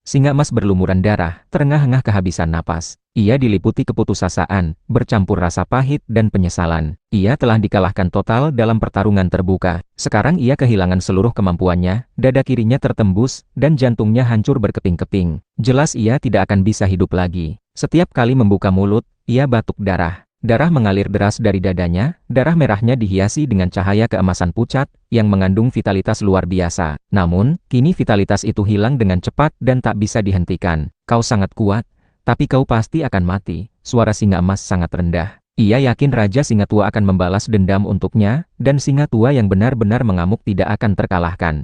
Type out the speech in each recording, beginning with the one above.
Singa emas berlumuran darah, terengah-engah kehabisan napas. Ia diliputi keputusasaan, bercampur rasa pahit dan penyesalan. Ia telah dikalahkan total dalam pertarungan terbuka. Sekarang ia kehilangan seluruh kemampuannya, dada kirinya tertembus, dan jantungnya hancur berkeping-keping. Jelas ia tidak akan bisa hidup lagi. Setiap kali membuka mulut, ia batuk darah. Darah mengalir deras dari dadanya, darah merahnya dihiasi dengan cahaya keemasan pucat, yang mengandung vitalitas luar biasa. Namun, kini vitalitas itu hilang dengan cepat dan tak bisa dihentikan. Kau sangat kuat, tapi kau pasti akan mati. Suara singa emas sangat rendah. Ia yakin Raja Singa Tua akan membalas dendam untuknya, dan singa tua yang benar-benar mengamuk tidak akan terkalahkan.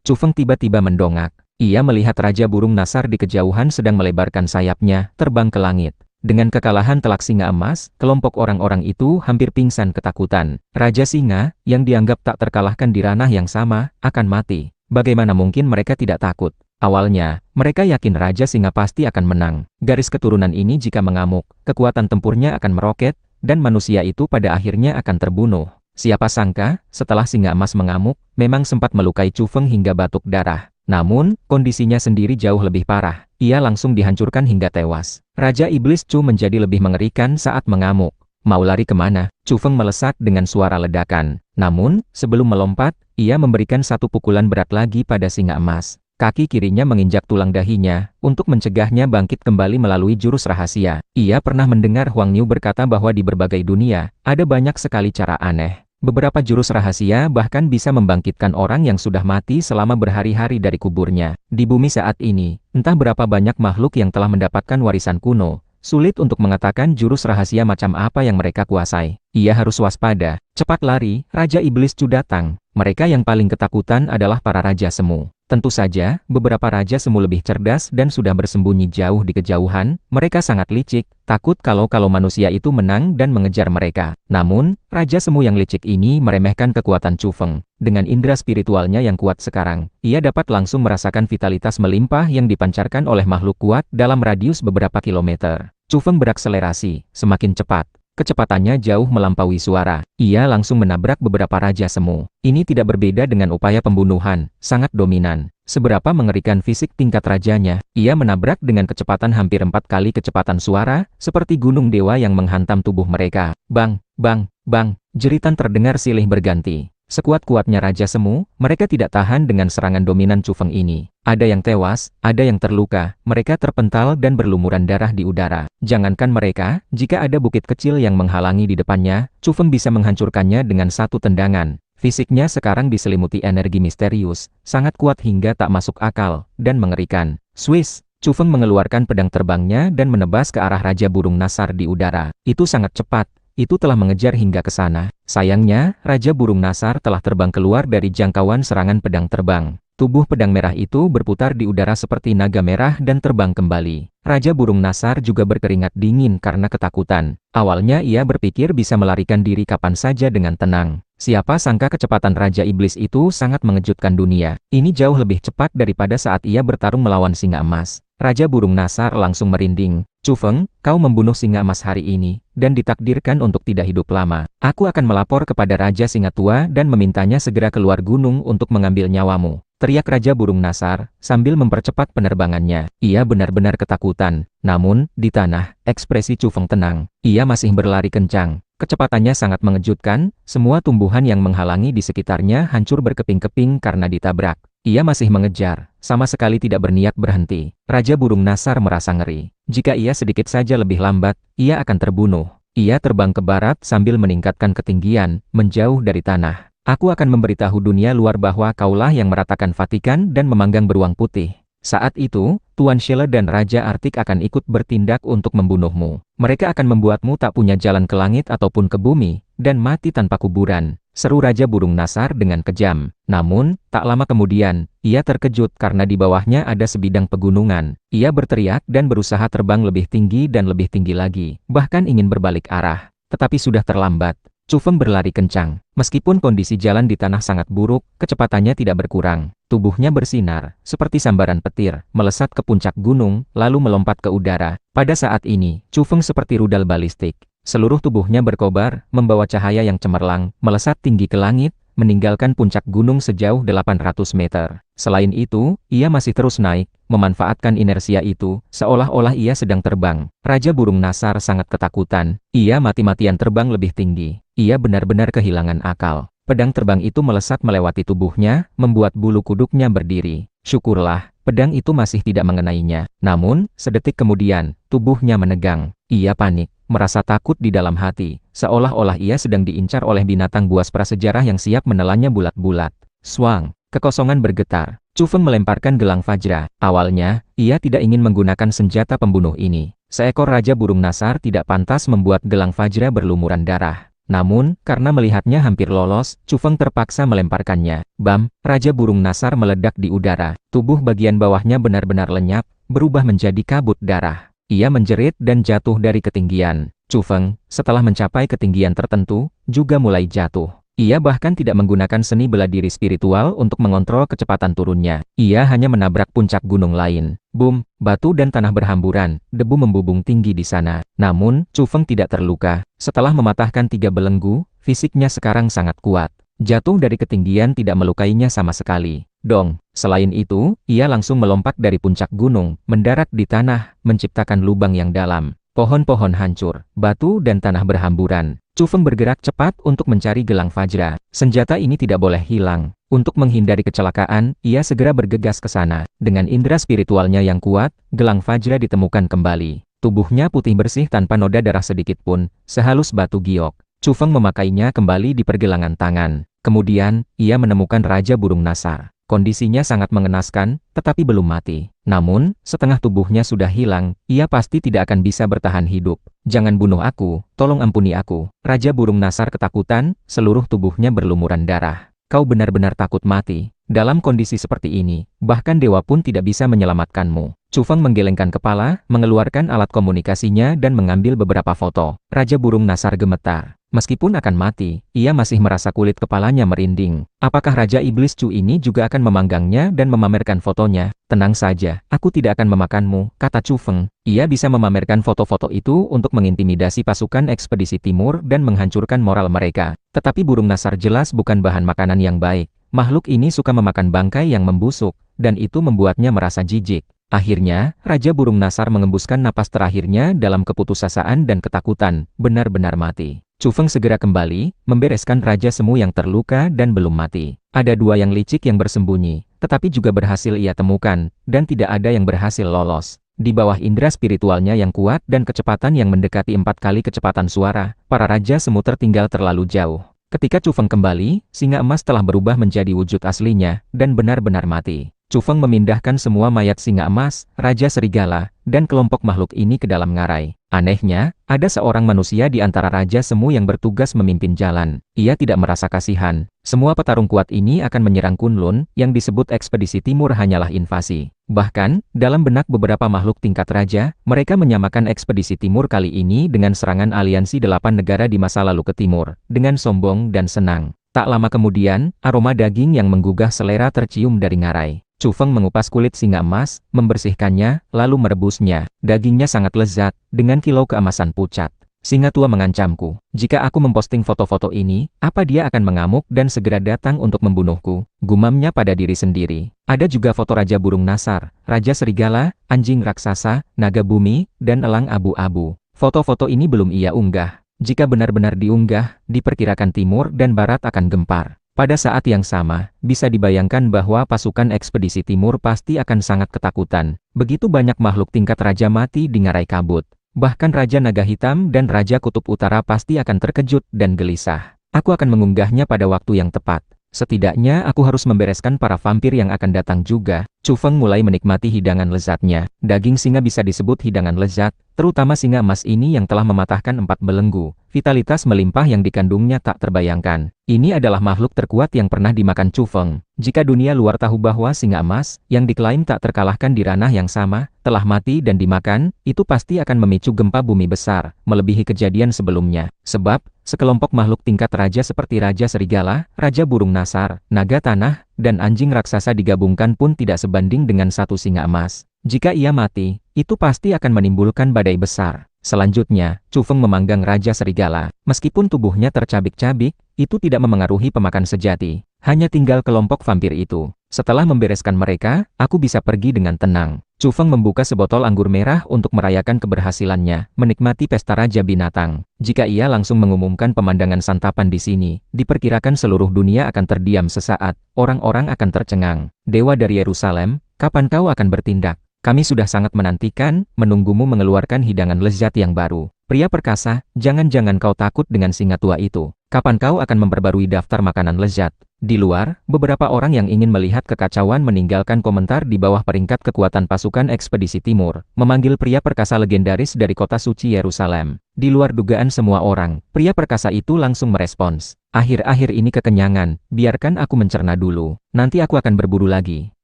Chu Feng tiba-tiba mendongak. Ia melihat Raja Burung Nasar di kejauhan sedang melebarkan sayapnya, terbang ke langit. Dengan kekalahan telak singa emas, kelompok orang-orang itu hampir pingsan ketakutan. Raja Singa, yang dianggap tak terkalahkan di ranah yang sama, akan mati. Bagaimana mungkin mereka tidak takut? Awalnya, mereka yakin Raja Singa pasti akan menang. Garis keturunan ini jika mengamuk, kekuatan tempurnya akan meroket, dan manusia itu pada akhirnya akan terbunuh. Siapa sangka, setelah singa emas mengamuk, memang sempat melukai Chu Feng hingga batuk darah. Namun, kondisinya sendiri jauh lebih parah. Ia langsung dihancurkan hingga tewas. Raja Iblis Chu menjadi lebih mengerikan saat mengamuk. Mau lari kemana? Chu Feng melesat dengan suara ledakan. Namun, sebelum melompat, ia memberikan satu pukulan berat lagi pada singa emas. Kaki kirinya menginjak tulang dahinya, untuk mencegahnya bangkit kembali melalui jurus rahasia. Ia pernah mendengar Huang Niu berkata bahwa di berbagai dunia, ada banyak sekali cara aneh. Beberapa jurus rahasia bahkan bisa membangkitkan orang yang sudah mati selama berhari-hari dari kuburnya. Di bumi saat ini, entah berapa banyak makhluk yang telah mendapatkan warisan kuno. Sulit untuk mengatakan jurus rahasia macam apa yang mereka kuasai. Ia harus waspada. Cepat lari, Raja Iblis Chu datang. Mereka yang paling ketakutan adalah para Raja Semu. Tentu saja, beberapa Raja Semu lebih cerdas dan sudah bersembunyi jauh di kejauhan. Mereka sangat licik, takut kalau manusia itu menang dan mengejar mereka. Namun, Raja Semu yang licik ini meremehkan kekuatan Chu Feng. Dengan indera spiritualnya yang kuat sekarang, ia dapat langsung merasakan vitalitas melimpah yang dipancarkan oleh makhluk kuat dalam radius beberapa kilometer. Chu Feng berakselerasi, semakin cepat. Kecepatannya jauh melampaui suara. Ia langsung menabrak beberapa Raja Semu. Ini tidak berbeda dengan upaya pembunuhan, sangat dominan. Seberapa mengerikan fisik tingkat rajanya, ia menabrak dengan kecepatan hampir 4 kali kecepatan suara, seperti gunung dewa yang menghantam tubuh mereka. Bang, bang, bang, jeritan terdengar silih berganti. Sekuat-kuatnya Raja Semu, mereka tidak tahan dengan serangan dominan Chu Feng ini. Ada yang tewas, ada yang terluka, mereka terpental dan berlumuran darah di udara. Jangankan mereka, jika ada bukit kecil yang menghalangi di depannya, Chu Feng bisa menghancurkannya dengan satu tendangan. Fisiknya sekarang diselimuti energi misterius, sangat kuat hingga tak masuk akal, dan mengerikan. Swiss, Chu Feng mengeluarkan pedang terbangnya dan menebas ke arah Raja Burung Nasar di udara. Itu sangat cepat. Itu telah mengejar hingga ke sana. Sayangnya, Raja Burung Nasar telah terbang keluar dari jangkauan serangan pedang terbang. Tubuh pedang merah itu berputar di udara seperti naga merah dan terbang kembali. Raja Burung Nasar juga berkeringat dingin karena ketakutan. Awalnya ia berpikir bisa melarikan diri kapan saja dengan tenang. Siapa sangka kecepatan Raja Iblis itu sangat mengejutkan dunia. Ini jauh lebih cepat daripada saat ia bertarung melawan singa emas. Raja Burung Nasar langsung merinding. Chu Feng, kau membunuh singa emas hari ini, dan ditakdirkan untuk tidak hidup lama. Aku akan melapor kepada Raja Singa Tua dan memintanya segera keluar gunung untuk mengambil nyawamu. Teriak Raja Burung Nasar, sambil mempercepat penerbangannya. Ia benar-benar ketakutan. Namun, di tanah, ekspresi Chu Feng tenang. Ia masih berlari kencang. Kecepatannya sangat mengejutkan, semua tumbuhan yang menghalangi di sekitarnya hancur berkeping-keping karena ditabrak. Ia masih mengejar, sama sekali tidak berniat berhenti. Raja Burung Nasar merasa ngeri. Jika ia sedikit saja lebih lambat, ia akan terbunuh. Ia terbang ke barat sambil meningkatkan ketinggian, menjauh dari tanah. Aku akan memberitahu dunia luar bahwa kaulah yang meratakan Vatikan dan memanggang beruang putih. Saat itu, Tuan Shele dan Raja Artik akan ikut bertindak untuk membunuhmu. Mereka akan membuatmu tak punya jalan ke langit ataupun ke bumi, dan mati tanpa kuburan. Seru Raja Burung Nasar dengan kejam. Namun, tak lama kemudian, ia terkejut karena di bawahnya ada sebidang pegunungan. Ia berteriak dan berusaha terbang lebih tinggi dan lebih tinggi lagi, bahkan ingin berbalik arah. Tetapi sudah terlambat. Chu Feng berlari kencang. Meskipun kondisi jalan di tanah sangat buruk, kecepatannya tidak berkurang. Tubuhnya bersinar, seperti sambaran petir, melesat ke puncak gunung, lalu melompat ke udara. Pada saat ini, Chu Feng seperti rudal balistik. Seluruh tubuhnya berkobar, membawa cahaya yang cemerlang, melesat tinggi ke langit, meninggalkan puncak gunung sejauh 800 meter. Selain itu, ia masih terus naik, memanfaatkan inersia itu, seolah-olah ia sedang terbang. Raja Burung Nasar sangat ketakutan. Ia mati-matian terbang lebih tinggi. Ia benar-benar kehilangan akal. Pedang terbang itu melesat melewati tubuhnya, membuat bulu kuduknya berdiri. Syukurlah, pedang itu masih tidak mengenainya. Namun, sedetik kemudian, tubuhnya menegang. Ia panik, merasa takut di dalam hati, seolah-olah ia sedang diincar oleh binatang buas prasejarah yang siap menelannya bulat-bulat. Swang, kekosongan bergetar. Chu Feng melemparkan gelang Fajra. Awalnya, ia tidak ingin menggunakan senjata pembunuh ini. Seekor Raja Burung Nasar tidak pantas membuat gelang Fajra berlumuran darah. Namun, karena melihatnya hampir lolos, Chu Feng terpaksa melemparkannya. Bam, Raja Burung Nasar meledak di udara. Tubuh bagian bawahnya benar-benar lenyap, berubah menjadi kabut darah. Ia menjerit dan jatuh dari ketinggian. Chu Feng, setelah mencapai ketinggian tertentu, juga mulai jatuh. Ia bahkan tidak menggunakan seni bela diri spiritual untuk mengontrol kecepatan turunnya. Ia hanya menabrak puncak gunung lain. Boom, batu dan tanah berhamburan, debu membubung tinggi di sana. Namun, Chu Feng tidak terluka. Setelah mematahkan 3 belenggu, fisiknya sekarang sangat kuat. Jatuh dari ketinggian tidak melukainya sama sekali. Dong, selain itu, ia langsung melompat dari puncak gunung, mendarat di tanah, menciptakan lubang yang dalam. Pohon-pohon hancur, batu dan tanah berhamburan. Chu Feng bergerak cepat untuk mencari gelang Fajra. Senjata ini tidak boleh hilang. Untuk menghindari kecelakaan, ia segera bergegas ke sana. Dengan indera spiritualnya yang kuat, gelang Fajra ditemukan kembali. Tubuhnya putih bersih tanpa noda darah sedikit pun, sehalus batu giok. Chu Feng memakainya kembali di pergelangan tangan. Kemudian, ia menemukan Raja Burung Nasar. Kondisinya sangat mengenaskan, tetapi belum mati. Namun, setengah tubuhnya sudah hilang, ia pasti tidak akan bisa bertahan hidup. Jangan bunuh aku, tolong ampuni aku. Raja Burung Nasar ketakutan, seluruh tubuhnya berlumuran darah. Kau benar-benar takut mati. Dalam kondisi seperti ini, bahkan dewa pun tidak bisa menyelamatkanmu. Chu Feng menggelengkan kepala, mengeluarkan alat komunikasinya dan mengambil beberapa foto. Raja Burung Nasar gemetar. Meskipun akan mati, ia masih merasa kulit kepalanya merinding. Apakah Raja Iblis Chu ini juga akan memanggangnya dan memamerkan fotonya? Tenang saja, aku tidak akan memakanmu, kata Chu Feng. Ia bisa memamerkan foto-foto itu untuk mengintimidasi pasukan ekspedisi timur dan menghancurkan moral mereka. Tetapi Burung Nasar jelas bukan bahan makanan yang baik. Makhluk ini suka memakan bangkai yang membusuk, dan itu membuatnya merasa jijik. Akhirnya, Raja Burung Nasar mengembuskan napas terakhirnya dalam keputusasaan dan ketakutan, benar-benar mati. Chu Feng segera kembali, membereskan Raja Semu yang terluka dan belum mati. Ada 2 yang licik yang bersembunyi, tetapi juga berhasil ia temukan, dan tidak ada yang berhasil lolos. Di bawah indera spiritualnya yang kuat dan kecepatan yang mendekati 4 kali kecepatan suara, para Raja Semu tertinggal terlalu jauh. Ketika Chu Feng kembali, singa emas telah berubah menjadi wujud aslinya, dan benar-benar mati. Chu Feng memindahkan semua mayat singa emas, Raja Serigala, dan kelompok makhluk ini ke dalam ngarai. Anehnya, ada seorang manusia di antara Raja Semu yang bertugas memimpin jalan. Ia tidak merasa kasihan. Semua petarung kuat ini akan menyerang Kunlun, yang disebut ekspedisi timur hanyalah invasi. Bahkan, dalam benak beberapa makhluk tingkat raja, mereka menyamakan ekspedisi timur kali ini dengan serangan aliansi 8 negara di masa lalu ke timur, dengan sombong dan senang. Tak lama kemudian, aroma daging yang menggugah selera tercium dari ngarai. Chu Feng mengupas kulit singa emas, membersihkannya, lalu merebusnya. Dagingnya sangat lezat, dengan kilau keemasan pucat. Singa tua mengancamku. Jika aku memposting foto-foto ini, apa dia akan mengamuk dan segera datang untuk membunuhku? Gumamnya pada diri sendiri. Ada juga foto Raja Burung Nasar, Raja Serigala, anjing raksasa, naga bumi, dan elang abu-abu. Foto-foto ini belum ia unggah. Jika benar-benar diunggah, diperkirakan timur dan barat akan gempar. Pada saat yang sama, bisa dibayangkan bahwa pasukan ekspedisi timur pasti akan sangat ketakutan. Begitu banyak makhluk tingkat raja mati di ngarai kabut. Bahkan Raja Naga Hitam dan Raja Kutub Utara pasti akan terkejut dan gelisah. Aku akan mengunggahnya pada waktu yang tepat. Setidaknya aku harus membereskan para vampir yang akan datang juga. Chu Feng mulai menikmati hidangan lezatnya. Daging singa bisa disebut hidangan lezat, terutama singa emas ini yang telah mematahkan 4 belenggu. Vitalitas melimpah yang dikandungnya tak terbayangkan. Ini adalah makhluk terkuat yang pernah dimakan Chu Feng. Jika dunia luar tahu bahwa singa emas, yang diklaim tak terkalahkan di ranah yang sama, telah mati dan dimakan, itu pasti akan memicu gempa bumi besar, melebihi kejadian sebelumnya. Sebab, sekelompok makhluk tingkat raja seperti Raja Serigala, Raja Burung Nasar, Naga Tanah, dan anjing raksasa digabungkan pun tidak sebanding dengan satu singa emas. Jika ia mati, itu pasti akan menimbulkan badai besar. Selanjutnya, Chu Feng memanggang Raja Serigala. Meskipun tubuhnya tercabik-cabik, itu tidak memengaruhi pemakan sejati. Hanya tinggal kelompok vampir itu. Setelah membereskan mereka, aku bisa pergi dengan tenang. Chu Feng membuka sebotol anggur merah untuk merayakan keberhasilannya, menikmati pesta Raja Binatang. Jika ia langsung mengumumkan pemandangan santapan di sini, diperkirakan seluruh dunia akan terdiam sesaat, orang-orang akan tercengang. Dewa dari Yerusalem, kapan kau akan bertindak? Kami sudah sangat menantikan, menunggumu mengeluarkan hidangan lezat yang baru. Pria perkasa, jangan-jangan kau takut dengan singa tua itu. Kapan kau akan memperbarui daftar makanan lezat? Di luar, beberapa orang yang ingin melihat kekacauan meninggalkan komentar di bawah peringkat kekuatan pasukan ekspedisi timur, memanggil pria perkasa legendaris dari kota suci Yerusalem. Di luar dugaan semua orang, pria perkasa itu langsung merespons. Akhir-akhir ini kekenyangan, biarkan aku mencerna dulu. Nanti aku akan berburu lagi.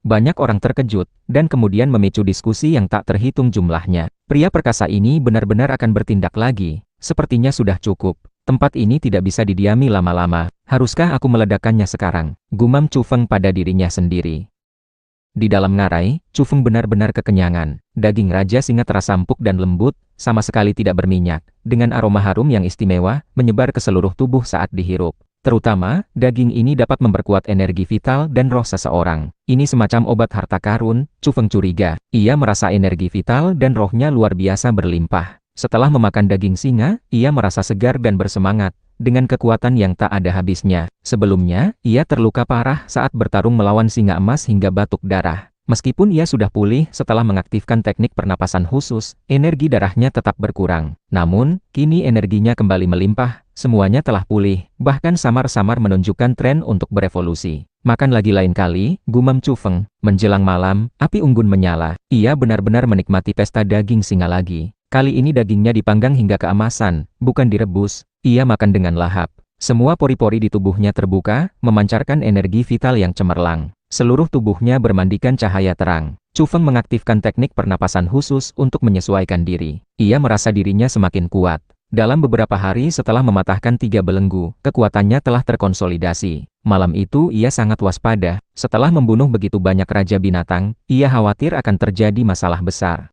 Banyak orang terkejut, dan kemudian memicu diskusi yang tak terhitung jumlahnya. Pria perkasa ini benar-benar akan bertindak lagi. Sepertinya sudah cukup. Tempat ini tidak bisa didiami lama-lama. Haruskah aku meledakkannya sekarang? Gumam Chu Feng pada dirinya sendiri. Di dalam ngarai, Chu Feng benar-benar kekenyangan. Daging raja singa terasa empuk dan lembut, sama sekali tidak berminyak, dengan aroma harum yang istimewa, menyebar ke seluruh tubuh saat dihirup. Terutama, daging ini dapat memperkuat energi vital dan roh seseorang. Ini semacam obat harta karun. Chu Feng curiga. Ia merasa energi vital dan rohnya luar biasa berlimpah. Setelah memakan daging singa, ia merasa segar dan bersemangat, dengan kekuatan yang tak ada habisnya. Sebelumnya, ia terluka parah saat bertarung melawan singa emas hingga batuk darah. Meskipun ia sudah pulih setelah mengaktifkan teknik pernapasan khusus, energi darahnya tetap berkurang. Namun, kini energinya kembali melimpah, semuanya telah pulih, bahkan samar-samar menunjukkan tren untuk berevolusi. Makan lagi lain kali, gumam Chu Feng. Menjelang malam, api unggun menyala. Ia benar-benar menikmati pesta daging singa lagi. Kali ini dagingnya dipanggang hingga keemasan, bukan direbus. Ia makan dengan lahap. Semua pori-pori di tubuhnya terbuka, memancarkan energi vital yang cemerlang. Seluruh tubuhnya bermandikan cahaya terang. Chu Feng mengaktifkan teknik pernapasan khusus untuk menyesuaikan diri. Ia merasa dirinya semakin kuat. Dalam beberapa hari setelah mematahkan 3 belenggu, kekuatannya telah terkonsolidasi. Malam itu ia sangat waspada. Setelah membunuh begitu banyak raja binatang, ia khawatir akan terjadi masalah besar.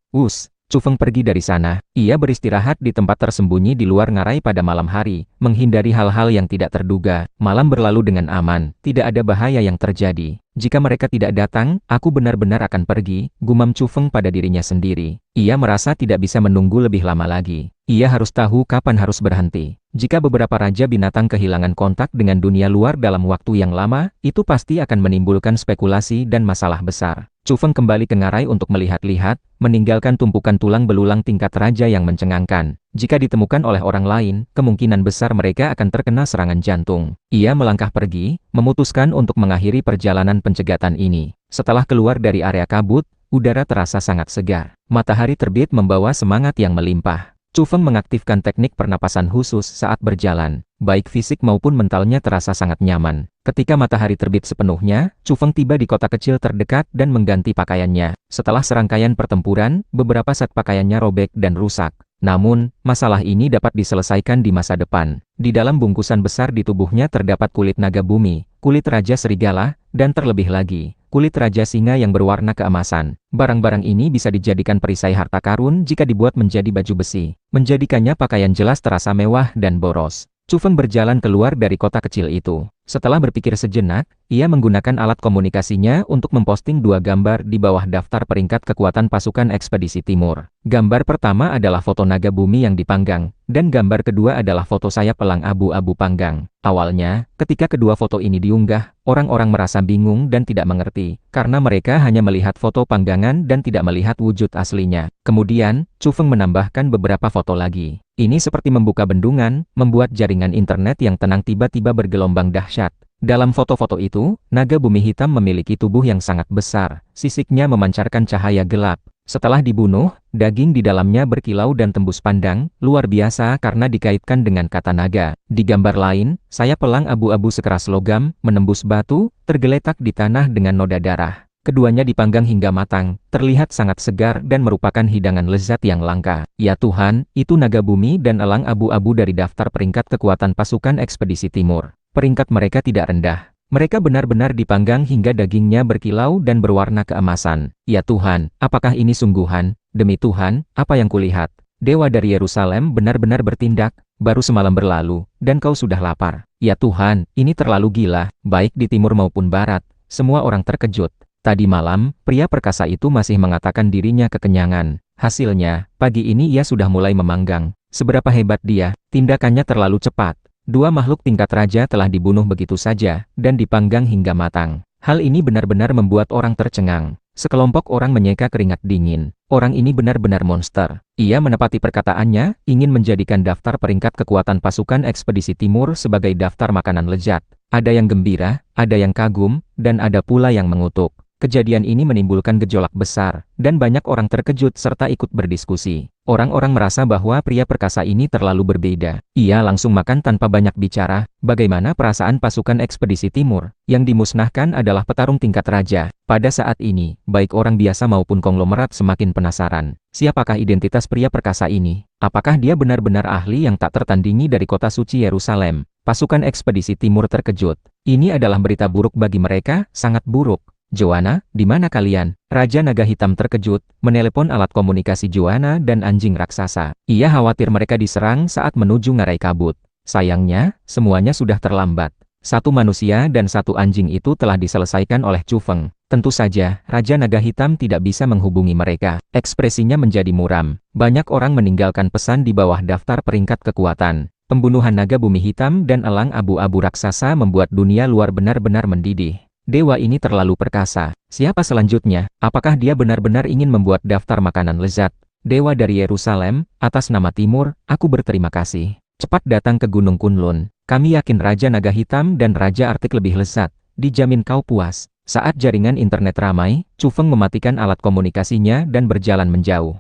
Chu Feng pergi dari sana. Ia beristirahat di tempat tersembunyi di luar ngarai pada malam hari, menghindari hal-hal yang tidak terduga. Malam berlalu dengan aman, tidak ada bahaya yang terjadi. Jika mereka tidak datang, aku benar-benar akan pergi, gumam Chu Feng pada dirinya sendiri. Ia merasa tidak bisa menunggu lebih lama lagi. Ia harus tahu kapan harus berhenti. Jika beberapa raja binatang kehilangan kontak dengan dunia luar dalam waktu yang lama, itu pasti akan menimbulkan spekulasi dan masalah besar. Chu Feng kembali ke ngarai untuk melihat-lihat, meninggalkan tumpukan tulang belulang tingkat raja yang mencengangkan. Jika ditemukan oleh orang lain, kemungkinan besar mereka akan terkena serangan jantung. Ia melangkah pergi, memutuskan untuk mengakhiri perjalanan pencegatan ini. Setelah keluar dari area kabut, udara terasa sangat segar. Matahari terbit membawa semangat yang melimpah. Chu Feng mengaktifkan teknik pernapasan khusus saat berjalan. Baik fisik maupun mentalnya terasa sangat nyaman. Ketika matahari terbit sepenuhnya, Chu Feng tiba di kota kecil terdekat dan mengganti pakaiannya. Setelah serangkaian pertempuran, beberapa set pakaiannya robek dan rusak. Namun, masalah ini dapat diselesaikan di masa depan. Di dalam bungkusan besar di tubuhnya terdapat kulit naga bumi, kulit raja serigala, dan terlebih lagi, kulit raja singa yang berwarna keemasan. Barang-barang ini bisa dijadikan perisai harta karun jika dibuat menjadi baju besi. Menjadikannya pakaian jelas terasa mewah dan boros. Chu Feng berjalan keluar dari kota kecil itu. Setelah berpikir sejenak, ia menggunakan alat komunikasinya untuk memposting 2 gambar di bawah daftar peringkat kekuatan pasukan ekspedisi timur. Gambar pertama adalah foto naga bumi yang dipanggang, dan gambar kedua adalah foto sayap elang abu-abu panggang. Awalnya, ketika kedua foto ini diunggah, orang-orang merasa bingung dan tidak mengerti, karena mereka hanya melihat foto panggangan dan tidak melihat wujud aslinya. Kemudian, Chu Feng menambahkan beberapa foto lagi. Ini seperti membuka bendungan, membuat jaringan internet yang tenang tiba-tiba bergelombang dahsyat. Dalam foto-foto itu, naga bumi hitam memiliki tubuh yang sangat besar, sisiknya memancarkan cahaya gelap. Setelah dibunuh, daging di dalamnya berkilau dan tembus pandang, luar biasa karena dikaitkan dengan kata naga. Di gambar lain, sayap elang abu-abu sekeras logam, menembus batu, tergeletak di tanah dengan noda darah. Keduanya dipanggang hingga matang, terlihat sangat segar dan merupakan hidangan lezat yang langka. Ya Tuhan, itu naga bumi dan elang abu-abu dari daftar peringkat kekuatan pasukan ekspedisi timur. Peringkat mereka tidak rendah. Mereka benar-benar dipanggang hingga dagingnya berkilau dan berwarna keemasan. Ya Tuhan, apakah ini sungguhan? Demi Tuhan, apa yang kulihat? Dewa dari Yerusalem benar-benar bertindak. Baru semalam berlalu, dan kau sudah lapar. Ya Tuhan, ini terlalu gila, baik di timur maupun barat. Semua orang terkejut. Tadi malam, pria perkasa itu masih mengatakan dirinya kekenyangan. Hasilnya, pagi ini ia sudah mulai memanggang. Seberapa hebat dia, tindakannya terlalu cepat. Dua makhluk tingkat raja telah dibunuh begitu saja, dan dipanggang hingga matang. Hal ini benar-benar membuat orang tercengang. Sekelompok orang menyeka keringat dingin. Orang ini benar-benar monster. Ia menepati perkataannya, ingin menjadikan daftar peringkat kekuatan pasukan ekspedisi timur sebagai daftar makanan lezat. Ada yang gembira, ada yang kagum, dan ada pula yang mengutuk. Kejadian ini menimbulkan gejolak besar, dan banyak orang terkejut serta ikut berdiskusi. Orang-orang merasa bahwa pria perkasa ini terlalu berbeda. Ia langsung makan tanpa banyak bicara. Bagaimana perasaan pasukan ekspedisi timur? Yang dimusnahkan adalah petarung tingkat raja. Pada saat ini, baik orang biasa maupun konglomerat semakin penasaran. Siapakah identitas pria perkasa ini? Apakah dia benar-benar ahli yang tak tertandingi dari kota suci Yerusalem? Pasukan ekspedisi timur terkejut. Ini adalah berita buruk bagi mereka, sangat buruk. Joanna, di mana kalian? Raja Naga Hitam terkejut, menelepon alat komunikasi Joanna dan anjing raksasa. Ia khawatir mereka diserang saat menuju ngarai kabut. Sayangnya, semuanya sudah terlambat. Satu manusia dan satu anjing itu telah diselesaikan oleh Chu Feng. Tentu saja, Raja Naga Hitam tidak bisa menghubungi mereka. Ekspresinya menjadi muram. Banyak orang meninggalkan pesan di bawah daftar peringkat kekuatan. Pembunuhan naga bumi hitam dan elang abu-abu raksasa membuat dunia luar benar-benar mendidih. Dewa ini terlalu perkasa. Siapa selanjutnya? Apakah dia benar-benar ingin membuat daftar makanan lezat? Dewa dari Yerusalem, atas nama Timur, aku berterima kasih. Cepat datang ke Gunung Kunlun. Kami yakin Raja Naga Hitam dan Raja Artik lebih lezat. Dijamin kau puas. Saat jaringan internet ramai, Chu Feng mematikan alat komunikasinya dan berjalan menjauh.